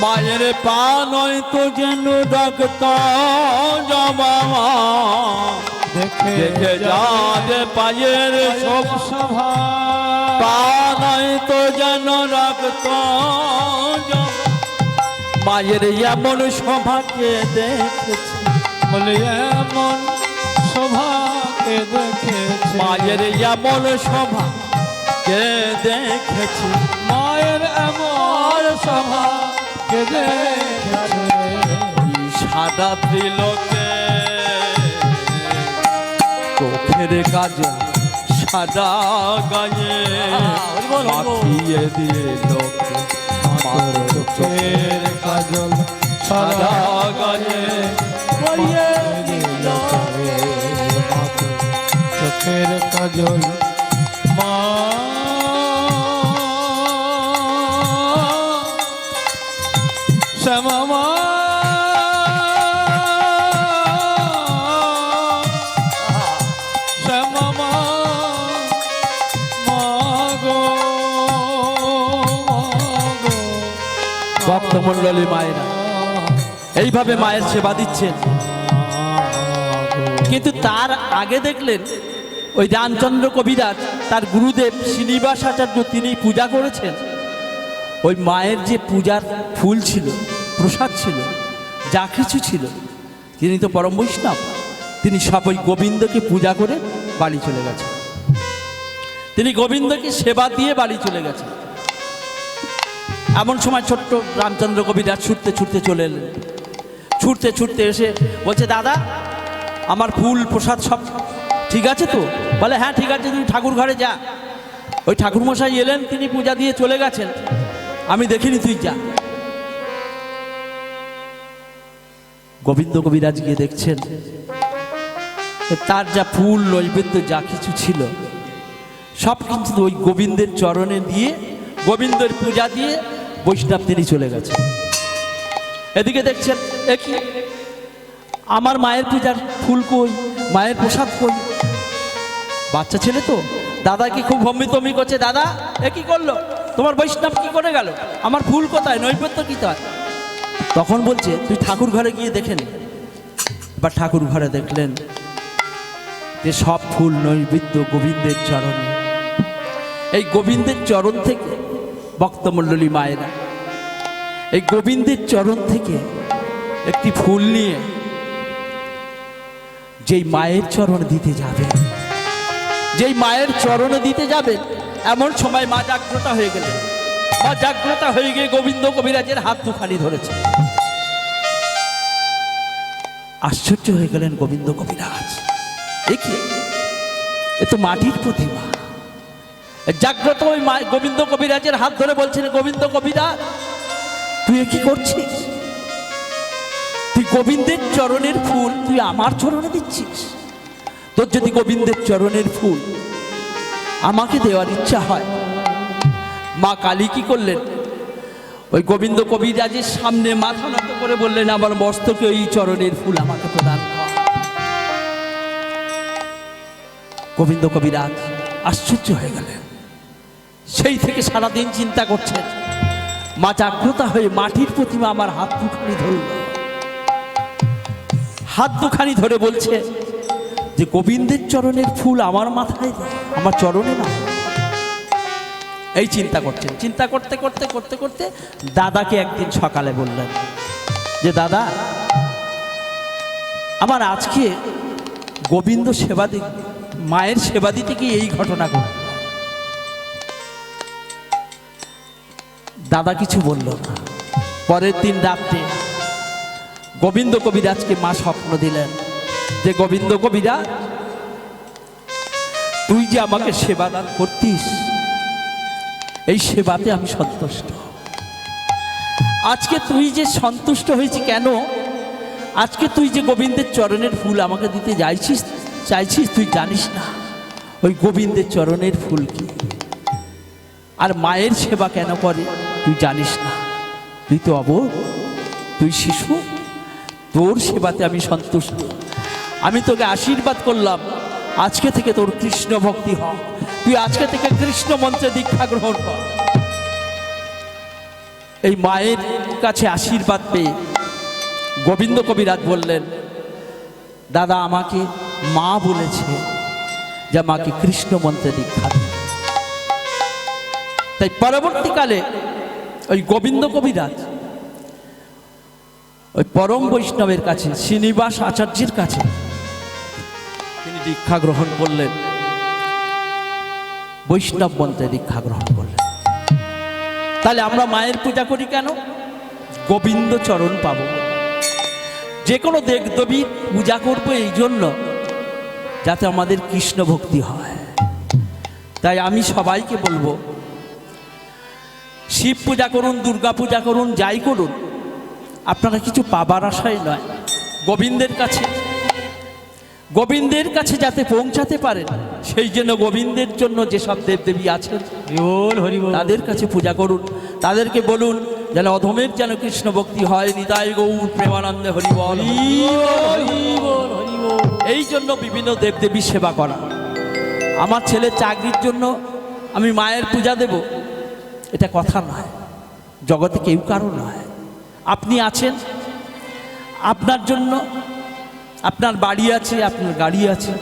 মায়ের পা নয় তো যেন রক্ত জমা দেখে যা রে পায়ের সব সভা পা নয় তো যেন রক্ত জমা মায়ের এমন সভাকে দেখেছি বলে এমন শোভাকে দেখেছে মায়ের এমন সভা কে দেখেছি মায়ের এমন সভাকে দেখেছে সাদা ত্রিলোকে চোখের কাজ সাদা গায়ে মাখিয়ে দিয়ে লোকে মাতর চোখের কাজল সারা গায়ে মাখিয়ে দিল কে। মাতর চোখের কাজল মা শ্যামা মা শ্যামা মা গো ভক্তমণ্ডলী মায়েরা এইভাবে মায়ের সেবা দিচ্ছেন কিন্তু তার আগে দেখলেন ওই রামচন্দ্র কবিরাজ তার গুরুদেব শ্রীনিবাসাচার্য তিনি পূজা করেছেন ওই মায়ের যে পূজার ফুল ছিল প্রসাদ ছিল যা কিছু ছিল তিনি তো পরম বৈষ্ণব তিনি সব ওই গোবিন্দকে পূজা করে বাড়ি চলে গেছেন তিনি গোবিন্দকে সেবা দিয়ে বাড়ি চলে গেছেন এমন সময় ছোট্ট রামচন্দ্র কবিরাজ ছুটতে ছুটতে চলে এলেন ছুটতে ছুটতে এসে বলছে দাদা আমার ফুল প্রসাদ সব ঠিক আছে তো বলে হ্যাঁ ঠিক আছে তুই ঠাকুর ঘরে যা ওই ঠাকুরমশাই এলেন তিনি পূজা দিয়ে চলে গেছেন আমি দেখিনি তুই যা গোবিন্দ কবিরাজ গিয়ে দেখছেন তার যা ফুল নৈবেদ্য যা কিছু ছিল সব কিন্তু ওই গোবিন্দের চরণে দিয়ে গোবিন্দের পূজা দিয়ে বৈষ্ণব তিনি চলে গেছেন এদিকে দেখছেন একই আমার মায়ের পূজার ফুল কই মায়ের প্রসাদ কই বাচ্চা ছেলে তো দাদাকে খুব হম্বিতম্বি করছে দাদা এ কি করলো তোমার বৈষ্ণব কি করে গেল আমার ফুল কোথায় নৈবেদ্য কি তার তখন বলছে তুই ঠাকুর ঘরে গিয়ে দেখে নে বা ঠাকুর ঘরে দেখলেন যে সব ফুল নৈবেদ্য গোবিন্দের চরণে এই গোবিন্দের চরণ থেকে ভক্তমণ্ডলী মায়েরা এই গোবিন্দের চরণ থেকে একটি ফুল নিয়ে যেই মায়ের চরণ দিতে যাবে যেই মায়ের চরণে দিতে যাবে এমন সময় মা জাগ্রত হয়ে গেলেন মা জাগ্রত হয়ে গিয়ে গোবিন্দ কবিরাজের হাত দুখানি ধরেছে আশ্চর্য হয়ে গেলেন গোবিন্দ কবিরাজ এ কি এ তো মাটির প্রতিমা জাগ্রত ওই গোবিন্দ কবিরাজের হাত ধরে বলছেন গোবিন্দ কবিরাজ তুই কি করছিস তুই গোবিন্দের চরণের ফুল তুই আমার চরণে দিচ্ছিস তোর যদি গোবিন্দের চরণের ফুল আমাকে দেওয়ার ইচ্ছা হয় মা কালী কি করলেন ওই গোবিন্দ কবিরাজের সামনে মাথা নত করে বললেন আমার মস্তকে ওই চরণের ফুল আমাকে প্রদান কর গোবিন্দ কবিরাজ আশ্চর্য হয়ে গেলেন সেই থেকে সারাদিন চিন্তা করছেন মা জাগ্রত হয়ে মাটির প্রতিমা আমার হাত দুখানি ধরল হাত দুখানি ধরে বলছে যে গোবিন্দের চরণের ফুল আমার মাথায় দেয়, আমার চরণে না। এই চিন্তা করছেন। চিন্তা করতে করতে করতে করতে দাদাকে একদিন সকালে বললেন যে দাদা, আমার আজকে গোবিন্দ সেবা মায়ের সেবা দিতে গিয়ে এই ঘটনা ঘটল। দাদা কিছু বলল না। পরের দিন রাত্রে গোবিন্দ কবিরাজকে মা স্বপ্ন দিলেন যে গোবিন্দ কবিরাজ, তুই যে আমাকে সেবা দান করতিস, এই সেবাতে আমি সন্তুষ্ট। আজকে তুই যে সন্তুষ্ট হয়েছি কেন? আজকে তুই যে গোবিন্দের চরণের ফুল আমাকে দিতে চাইছিস, তুই জানিস না ওই গোবিন্দের চরণের ফুল কি, আর মায়ের সেবা কেন করে তুই জানিস না। তুই তো অবোধ, তুই শিশু, তোর সেবাতে আমি সন্তুষ্ট। আমি তোকে আশীর্বাদ করলাম, আজকে থেকে তোর কৃষ্ণ ভক্তি হ, তুই আজকে থেকে কৃষ্ণ মন্ত্রে দীক্ষা গ্রহণ কর। এই মায়ের কাছে আশীর্বাদ পেয়ে গোবিন্দ কবিরাজ বললেন, দাদা আমাকে মা বলেছে যে আমাকে কৃষ্ণ মন্ত্রে দীক্ষা দিন। তাই পরবর্তীকালে ওই গোবিন্দ কবিরাজ ওই পরম বৈষ্ণবের কাছে, শ্রীনিবাস আচার্যের কাছে তিনি দীক্ষা গ্রহণ করলেন, বৈষ্ণব মন্ত্রে দীক্ষা গ্রহণ করলেন। তাহলে আমরা মায়ের পূজা করি কেন? গোবিন্দ চরণ পাবো। যে কোনো দেবদেবীর পূজা করবো এই জন্য যাতে আমাদের কৃষ্ণ ভক্তি হয়। তাই আমি সবাইকে বলবো, শিব পূজা করুন, দুর্গা পূজা করুন, যাই করুন, আপনারা কিছু পাবার আশায় নয়, গোবিন্দের কাছে যাতে পৌঁছাতে পারেন সেই জন্য গোবিন্দের জন্য যেসব দেবদেবী আছেন তাদের কাছে পূজা করুন। তাদেরকে বলুন যেন অধমের যেন কৃষ্ণ ভক্তি হয়। নিতাই গৌর প্রেমানন্দে হরি বল। এই জন্য বিভিন্ন দেবদেবী সেবা করা। আমার ছেলের চাকরির জন্য আমি মায়ের পূজা দেব, এটা কথা নয়, জগতে কেউ কারো নয়। আপনি আছেন, আপনার জন্য আপনার বাড়ি আছে, আপনার গাড়ি আছে,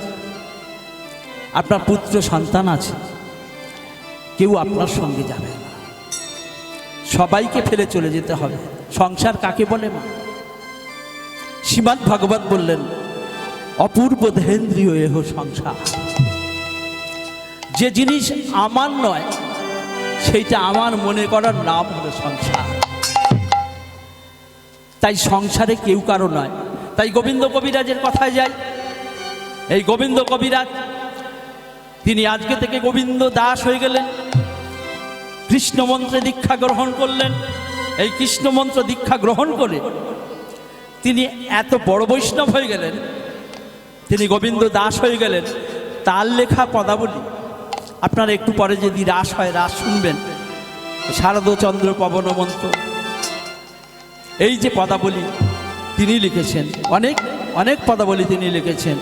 আপনার পুত্র সন্তান আছে, কেউ আপনার সঙ্গে যাবে না, সবাইকে ফেলে চলে যেতে হবে। সংসার কাকে বলে মা? শ্রীমদ্ ভাগবত বললেন, অপূর্ব দেহেন্দ্রীয় এহ সংসার। যে জিনিস আমার নয় সেইটা আমার মনে করার নাম হলো সংসার। তাই সংসারে কেউ কারো নয়। তাই গোবিন্দ কবিরাজের কথায় যাই। এই গোবিন্দ কবিরাজ তিনি আজকে থেকে গোবিন্দ দাস হয়ে গেলেন, কৃষ্ণ মন্ত্রে দীক্ষা গ্রহণ করলেন। এই কৃষ্ণ মন্ত্র দীক্ষা গ্রহণ করে তিনি এত বড় বৈষ্ণব হয়ে গেলেন, তিনি গোবিন্দ দাস হয়ে গেলেন। তার লেখা পদাবলী আপনারা একটু পরে যদি রাস হয়, রাস শুনবেন, শারদচন্দ্র পবন মন্ত্র, এই যে পদাবলী তিনি লিখেছেন, অনেক অনেক পদাবলী তিনি লিখেছেন।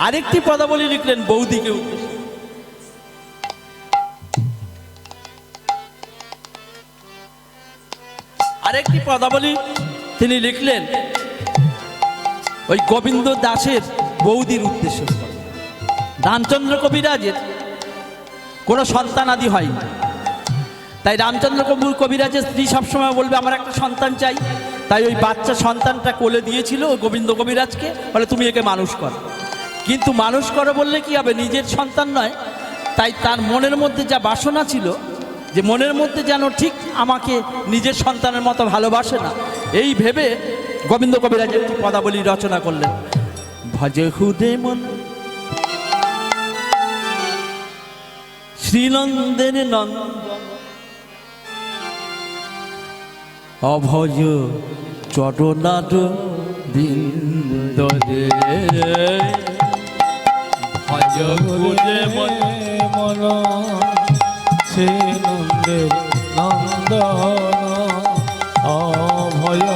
আরেকটি পদাবলী লিখলেন বৌদিকে উদ্দেশ্যে। আরেকটি পদাবলী তিনি লিখলেন ওই গোবিন্দ দাসের বৌদির উদ্দেশ্য। রামচন্দ্র কবিরাজের কোনো সন্তান আদি হয়নি, তাই রামচন্দ্র কবিরাজের স্ত্রী সবসময় বলবে আমার একটা সন্তান চাই। তাই ওই বাচ্চা সন্তানটা কোলে দিয়েছিল গোবিন্দ কবিরাজকে, বলে তুমি একে মানুষ কর। কিন্তু মানুষ করো বললে কি হবে, নিজের সন্তান নয়। তাই তার মনের মধ্যে যা বাসনা ছিল, যে মনের মধ্যে যেন ঠিক আমাকে নিজের সন্তানের মতো ভালোবাসে না, এই ভেবে গোবিন্দ কবিরাজ একটি পদাবলী রচনা করলেন। ভজে হুদে মন শ্রীনন্দের নন্দন, অভজ চটনাট বৃন্দরে, ভজ হুদে মন শ্রীনন্দের নন্দন, অভয়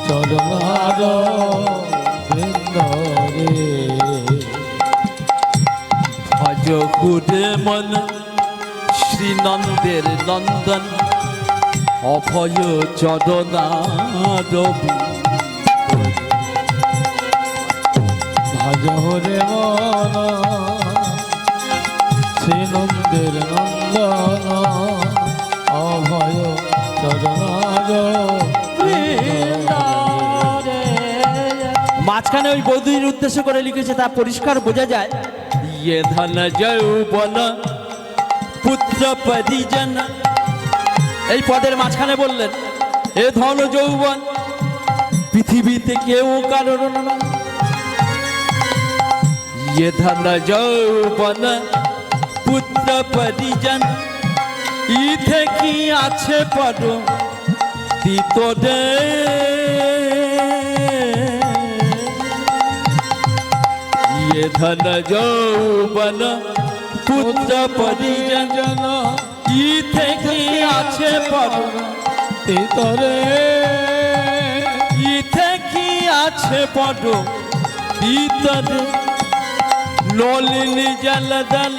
চরণার বৃন্দরে। ভজ হুদে মন শ্রীনন্দের নন্দন, অভয় চরণার ভজহরে মন শ্রীনন্দের নন্দন অভয় চরণার মাঝখানে ওই বৌদির উদ্দেশ্য করে লিখেছে, তা পরিষ্কার বোঝা যায়, ইয়ে ধন যৌবন পুত্র পরিজন। এই পদের মাঝখানে বললেন, এ ধন যৌবন পৃথিবীতে কেউ কারণ না। ইয়ে ধন যৌবন পুত্র পরিজন, ইথে কি আছে পদ তিতরে। ইয়ে ধন যৌবন পুত্র পরিজন, ইথে কি আছে পদ তিতরে। ইথে কি আছে পদ তিতরে। নলিনী জল দল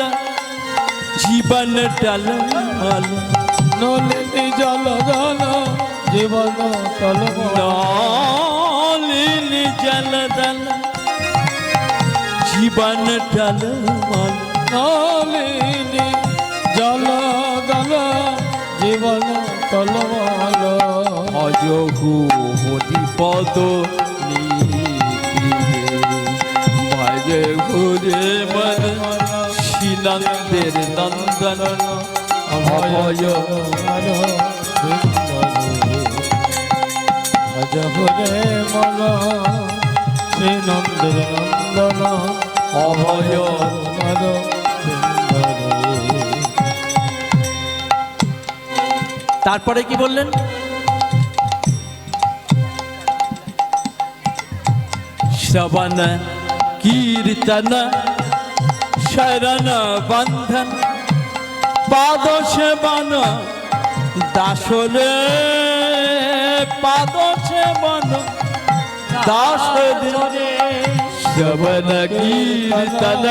জীবন টলমল। নলিনী জল জল জীবন টলমল। নলিনী জল দল জীবন টলমল। নলিনী জল জল জীবন টলমল। অযোগু হরিপদ ভজে ঘুরে মন শ্রীনন্দের নন্দন অভয়। ভজ হরে মন শ্রীনন্দের নন্দন অভয়। তারপরে কি বললেন, শ্রবণ কীর্তন শরণ বন্ধন পাদ সেবন দাসরে। পাদ সেবন দাসরে। শ্রবণ কীর্তন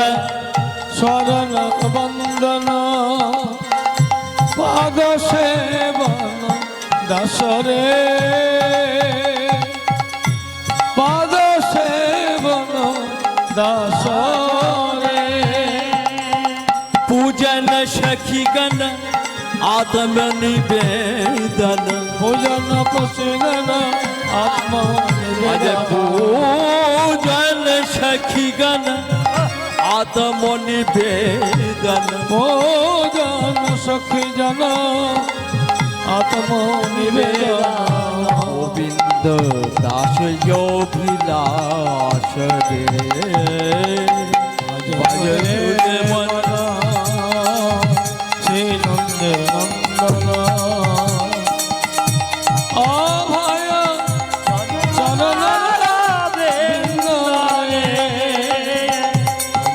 শরণ বন্দন পাদ সেবন দাসরে। পাদ সেবন দাসরে। पूजन सखीगण आत्मनिवेदन। पूजन पशुगण आत्मनिवेदन। पूजन सखीगण आत्मनिवेदन। पूजन सखी जन आत्मनिवेदन। गोविंद दास योभिलाष रे भजरे मन श्रीनंदे नंदन अभय चरण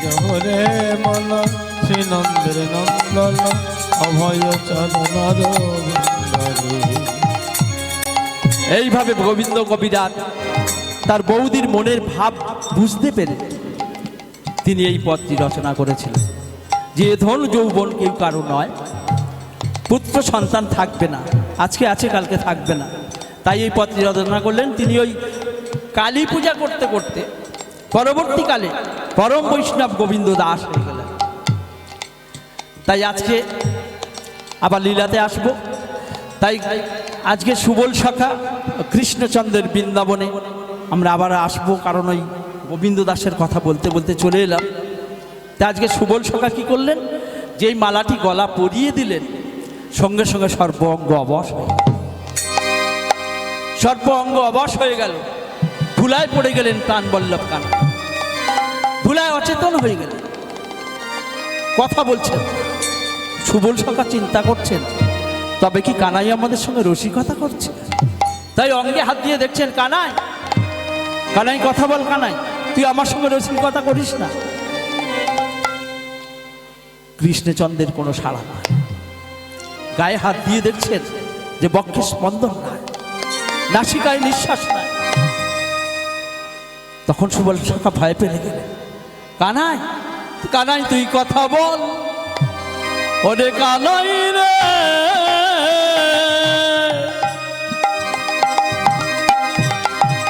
भजरे मन श्रीनंदे नंदन अभय चरण। এইভাবে গোবিন্দ কবিরাজ তার বৌদির মনের ভাব বুঝতে পেরে তিনি এই পদটি রচনা করেছিলেন, যে ধন যৌবন কেউ কারো নয়, পুত্র সন্তান থাকবে না, আজকে আছে কালকে থাকবে না। তাই এই পদটি রচনা করলেন। তিনি ওই কালী পূজা করতে করতে পরবর্তীকালে পরম বৈষ্ণব গোবিন্দ দাস হয়ে গেলেন। তাই আজকে আবার লীলাতে আসব। তাই আজকে সুবল সখা কৃষ্ণচন্দ্রের বৃন্দাবনে আমরা আবার আসব, কারণ ওই গোবিন্দ দাসের কথা বলতে বলতে চলে এলাম। তা আজকে সুবল সখা কী করলেন, যেই মালাটি গলা পরিয়ে দিলেন, সঙ্গে সঙ্গে সর্ব অঙ্গ অবশ হয়ে গেল। সর্ব অঙ্গ অবশ হয়ে গেল। ধুলায় পড়ে গেলেন প্রাণবল্লভ কানা। ধুলায় অচেতন হয়ে গেলেন। কথা বলছেন, সুবল সখা চিন্তা করছেন, তবে কি কানাই আমাদের সঙ্গে রসিকতা করছে? তাই অঙ্গে হাত দিয়ে দেখছেন, কানাই কানাই কথা বল, কানাই তুই আমার সঙ্গে রসিকতা করিস না। কৃষ্ণচন্দ্রের কোনো সাড়া নাই। গায়ে হাত দিয়ে দেখছেন যে বক্ষে স্পন্দন নাই, নাসিকায় নিঃশ্বাস নাই। তখন সুবল সখা ভয় পেয়ে গেলেন। কানাই কানাই তুই কথা বল, ওরে কানাই রে,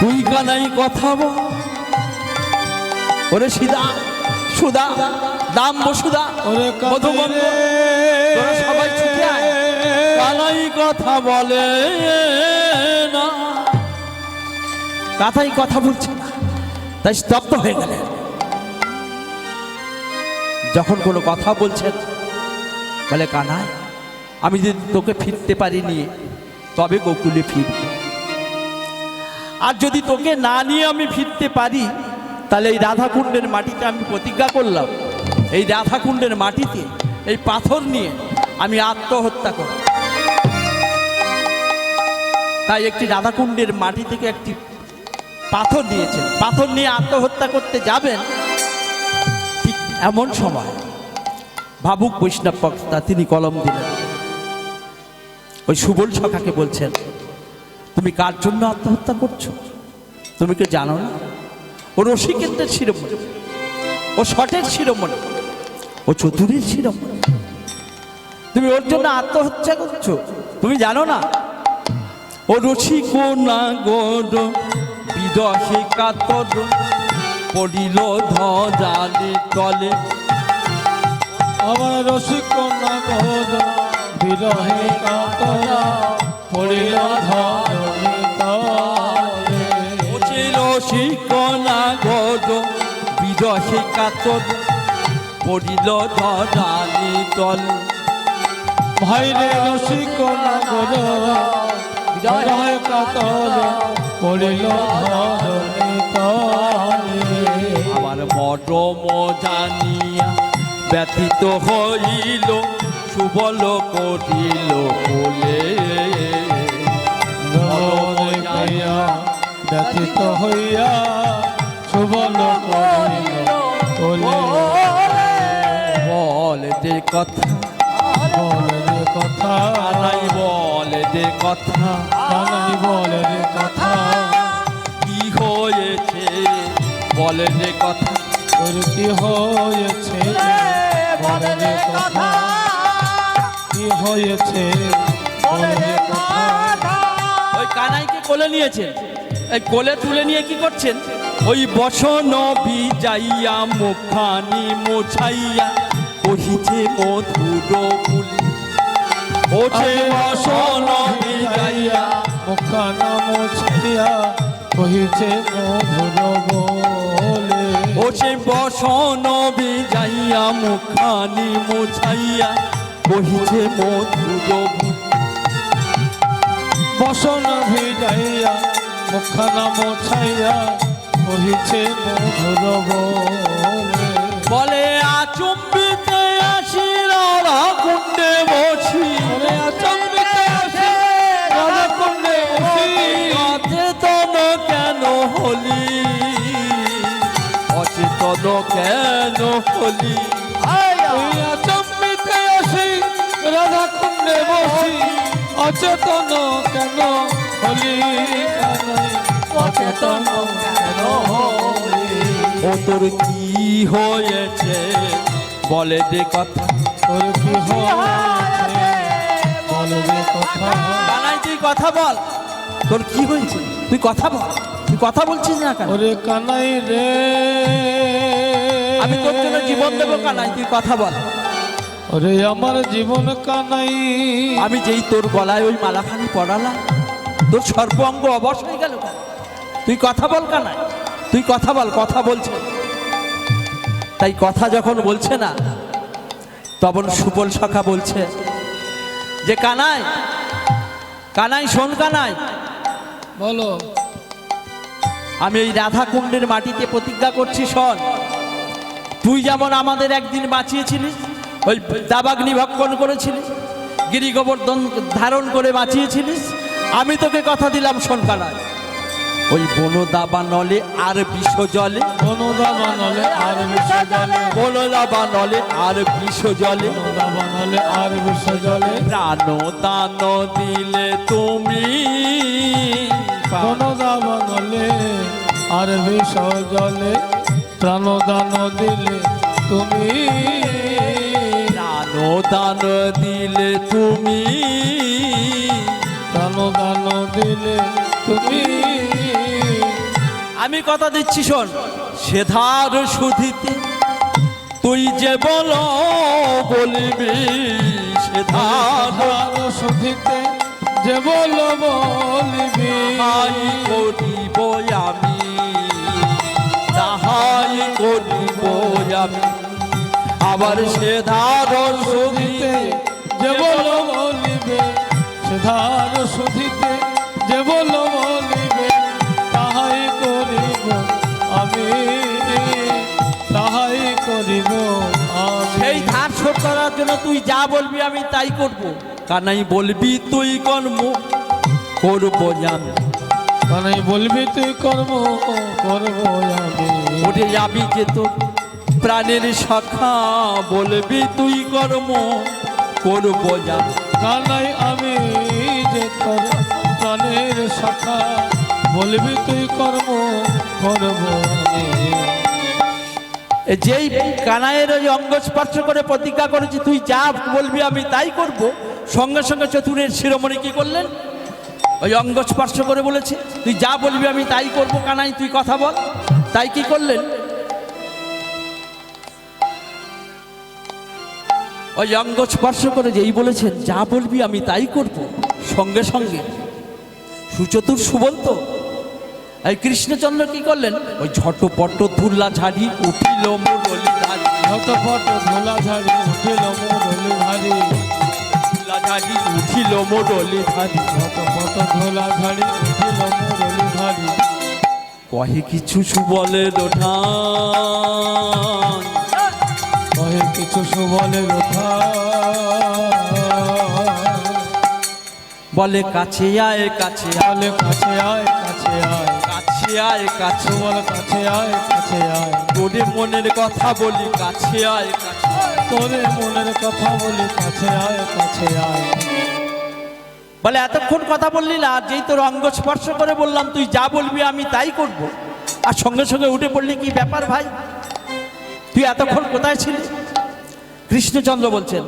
তুই কানাই কথা বল। ওরে সিদা সুদা দাম বসুদা ওরে মধুমন্ত তোরা সবাই ছুটে আয়, কানাই কথা বলে না। কানাই কথা বলছে না, তাই স্তব্ধ হয়ে গেলেন। যখন কোনো কথা বলছেন বলে, কানাই আমি যদি তোকে ফিরতে পারিনি তবে গোকুলে ফিরব, আর যদি তোকে না নিয়ে আমি ফিরতে পারি তাহলে এই রাধাকুণ্ডের মাটিতে আমি প্রতিজ্ঞা করলাম, এই রাধাকুণ্ডের মাটিতে এই পাথর নিয়ে আমি আত্মহত্যা করব। তাই একটি রাধাকুণ্ডের মাটি থেকে একটি পাথর নিয়েছেন, পাথর নিয়ে আত্মহত্যা করতে যাবেন। ঠিক এমন সময় ভাবুক বৈষ্ণব বক্তা তিনি কলম দিলেন, ওই সুবল সখাকে বলছেন, তুমি কার জন্য আত্মহত্যা করছো? তুমি কি জানো না ও রসিকেন্দ্রের শিরোমণি, ও শটের শিরোমণি, ও চতুরের শিরোমণি, তুমি ওর জন্য আত্মহত্যা করছো? তুমি জানো না ও রসিক না গোর বিরহে কাতর পড়িল ধরালে তলে। আমার রসিক না গোর বিরহে কাতরা পড়িল ধরণী তলে। রসিক না গোর বিরহে কাতর পড়িল ধরালে তলে। ভাইরে রসিক না গোর বিরহে কাতরে পড়িল ধরণী তলে। আমার মরম জানিয়া ব্যথিত হইল সুবল করিল বলে। ব্যথিত হইয়া সুবল করিল বলে। বল যে কথা বলে রে কথা, কানাই বল যে কথা, কানাই বলে রে কথা। কি হয়েছে বল যে কথা, তোর কি হয়েছে বলে রে কথা, কি হয়েছে বলে রে কথা। ওই কানাইকে কোলে নিয়েছেন, এই কোলে তুলে নিয়ে কি করছেন? ওই বসন ভিজাইয়া মুখানি মোছাইয়া কহিছে মধুর বুলি। ও যে বসন ভিজাইয়া মুখানা মোছাইয়া কহিছে মধুর বলে। ও সে বসন ভিজাইয়া মুখানি মোছাইয়া কহিছে মধুর বুলি। বসন ভিজাইয়া মুখানা মোছাইয়া কহিছে মধুর বলে। বলে আচম্বিতে আসি রাধাকুণ্ডে বসি, আচম্বিতে আসি রাধাকুণ্ডে বসি। অচেতন কেন হলি, অচেতন কেন হলি। ওই আচম্বিতে আসি রাধাকুণ্ডে বসি। অচেতন কেন হলি, অচেতন কেন হলি। ও তোর কি হয়েছে বলে দে কথা, তোর কি হয়েছে বলে রে কথা। কানাই তুই কথা বল, তোর কি হয়েছে তুই কথা বল, তুই কথা বলছিস না কেন? ওরে কানাই রে, আমি তোর জন্য জীবন দেবো কানাই, তুই কথা বল। ওরে আমার জীবন কানাই, আমি যেই তোর গলায় ওই মালাখানি পড়ালাম তোর সর্ব অঙ্গ অবশ হয়ে গেল কেন? তুই কথা বল কানাই, তুই কথা বল। কথা বলছে, তাই কথা যখন বলছে না তখন সুবল সখা বলছে যে কানাই, কানাই শোন কানাই, বলো। আমি এই রাধাকুণ্ডের মাটিতে প্রতিজ্ঞা করছি, শোন। তুই যেমন আমাদের একদিন বাঁচিয়েছিলিস, ওই দাবাগ্নি ভক্ষণ করেছিলিস, গিরি গোবর্ধন ধারণ করে বাঁচিয়েছিলিস, আমি তোকে কথা দিলাম শোন কানাই, ওই বনদাবা নলে আর বিষ জলে, বনদাবা নলে আর বিষ জলে, বনদাবা নলে আর বিষ জলে, বনদাবা নলে আর বিষ জলে। প্রাণ দান দিলে তুমি, বনদাবা নলে আর বিষ জলে, প্রাণদান দিলে তুমি, প্রাণ দান দিলে তুমি, প্রাণদান দিলে তুমি। আমি কথা দিচ্ছি শোন, সেধার সুধিতে তুই যে বলো বলবি সেধার সুধিতে যে বলো বলবি তাহাই করিব আমি, তাহাই করিব আমি। আবার সেধার সুধিতে যে বলো বলিবে সেধার সুধিতে যে বলো বলিবে তাহাই করিব আমি, তাহাই করিব আমি। সেই ধার শোধ করার জন্য তুই যা বলবি আমি তাই করব। কানাই বলবি তুই কর্ম করব আমি, কানাই বলবি তুই কর্ম করব আমি। ওরে যাবি যে তোর প্রাণের শাখা বলবি তুই কর্ম করব আমি। কানাই আমি যে তোর প্রাণের শাখা বলবি তুই কর্ম করব আমি। যেই কানাইয়ের ওই অঙ্গ স্পর্শ করে প্রতিজ্ঞা করেছি তুই যা বলবি আমি তাই করব, সঙ্গে সঙ্গে চতুরের শিরোমণি কি করলেন? ওই অঙ্গ স্পর্শ করে বলেছে তুই যা বলবি আমি তাই করব, কানাই তুই কথা বল। তাই কি করলেন? ওই অঙ্গ স্পর্শ করে যেই বলেছেন যা বলবি আমি তাই করব, সঙ্গে সঙ্গে সুচতুর সুবন্ত এই কৃষ্ণচন্দ্র কি করলেন? ওই ঝটপট ধুল্লা ঝাড়ি উঠিল মুরলি ধারি, ঝটপট ধুলা ঝাড়ি উঠিল মুরলি ধারি, ধুল্লা ঝাড়ি উঠিল মুরলি ধারি। ঝটপট ধুলা ঝাড়ি উঠিল মুরলি ধারি। কহে কিছু সুবলের ঠান, কহে কিছু সুবলের বলে কাছে আয় কাছে আয়, বলে কাছে আয় কাছে আয়, কাছে আয় কাছে বল কাছে আয় কাছে আয়, তোরে মনের কথা বলি কাছে আয় কাছে আয়। তোরে মনের কথা বলি কাছে আয় কাছে আয়। বলে এতক্ষণ কথা বললি না, যেই তোর অঙ্গ স্পর্শ করে বললাম তুই যা বলবি আমি তাই করব, আর সঙ্গে সঙ্গে উঠে পড়লি, কি ব্যাপার ভাই? তুই এতক্ষণ কোথায় ছিলি? কৃষ্ণচন্দ্র বলছেন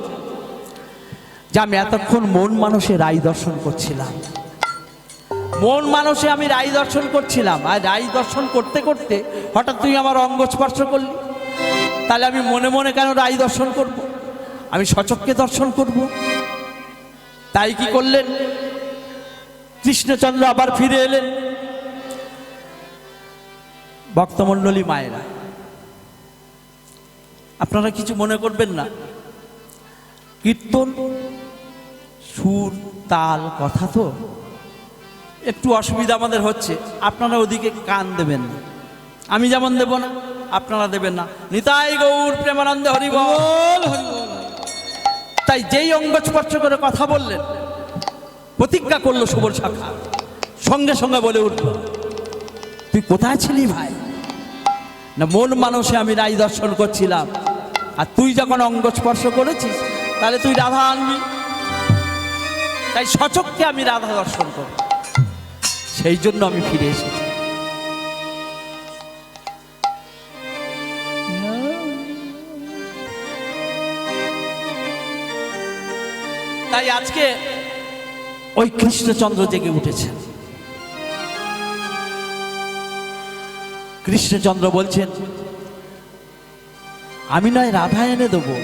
যে আমি এতক্ষণ মন মানুষে রায় দর্শন করছিলাম, মন মানুষে আমি রায় দর্শন করছিলাম। আর রায় দর্শন করতে করতে হঠাৎ তুই আমার অঙ্গ স্পর্শ করলি, তাহলে আমি মনে মনে কেন রায় দর্শন করব? আমি সচক্ষে দর্শন করব। তাই কি করলেন? কৃষ্ণচন্দ্র আবার ফিরে এলেন। ভক্তমণ্ডলী মায়েরা, আপনারা কিছু মনে করবেন না, কীর্তন সুর তাল কথা তো একটু অসুবিধা আমাদের হচ্ছে, আপনারা ওদিকে কান দেবেন না, আমি যেমন দেব না আপনারা দেবেন না। নিতাই গৌর প্রেমানন্দে হরি বল। তাই যেই অঙ্গ স্পর্শ করে কথা বললেন, প্রতিজ্ঞা করলো সুবল শাখা, সঙ্গে সঙ্গে বলে উঠল তুই কোথায় ছিলি ভাই? না মন মানুষে আমি রায় দর্শন করছিলাম, আর তুই যখন অঙ্গ স্পর্শ করেছিস তাহলে তুই রাধা আনবি, তাই সচক্ষে আমি রাধা দর্শন করব, সেই জন্য আমি ফিরে এসেছি। তাই আজকে ওই কৃষ্ণচন্দ্র জেগে উঠেছেন। কৃষ্ণচন্দ্র বলছেন আমি নয় রাধা এনে দেবো।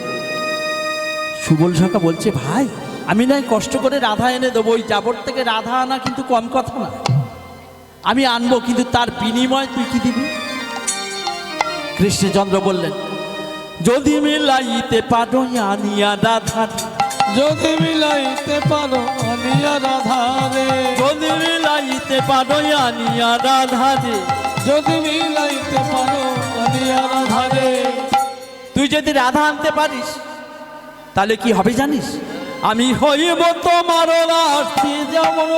সুবল শাখা বলছে ভাই আমি নয় কষ্ট করে রাধা এনে দেবো, ওই জাবর থেকে রাধা আনা কিন্তু কম কথা না, আমি আনবো, কিন্তু তার বিনিময় তুই কি দিবি? কৃষ্ণচন্দ্র বললেন যদি মিলাইতে পারো আনিয়া রাধা, যদি মিলাইতে পারো আনিয়া রাধা রে, যদি মিলাইতে পারো আনিয়া রাধা রে, যদি মিলাইতে পারো আনিয়া রাধা রে। তুই যদি রাধা আনতে পারিস তাহলে কি হবে জানিস? আমি হইব তোমার রাস্তি যেমন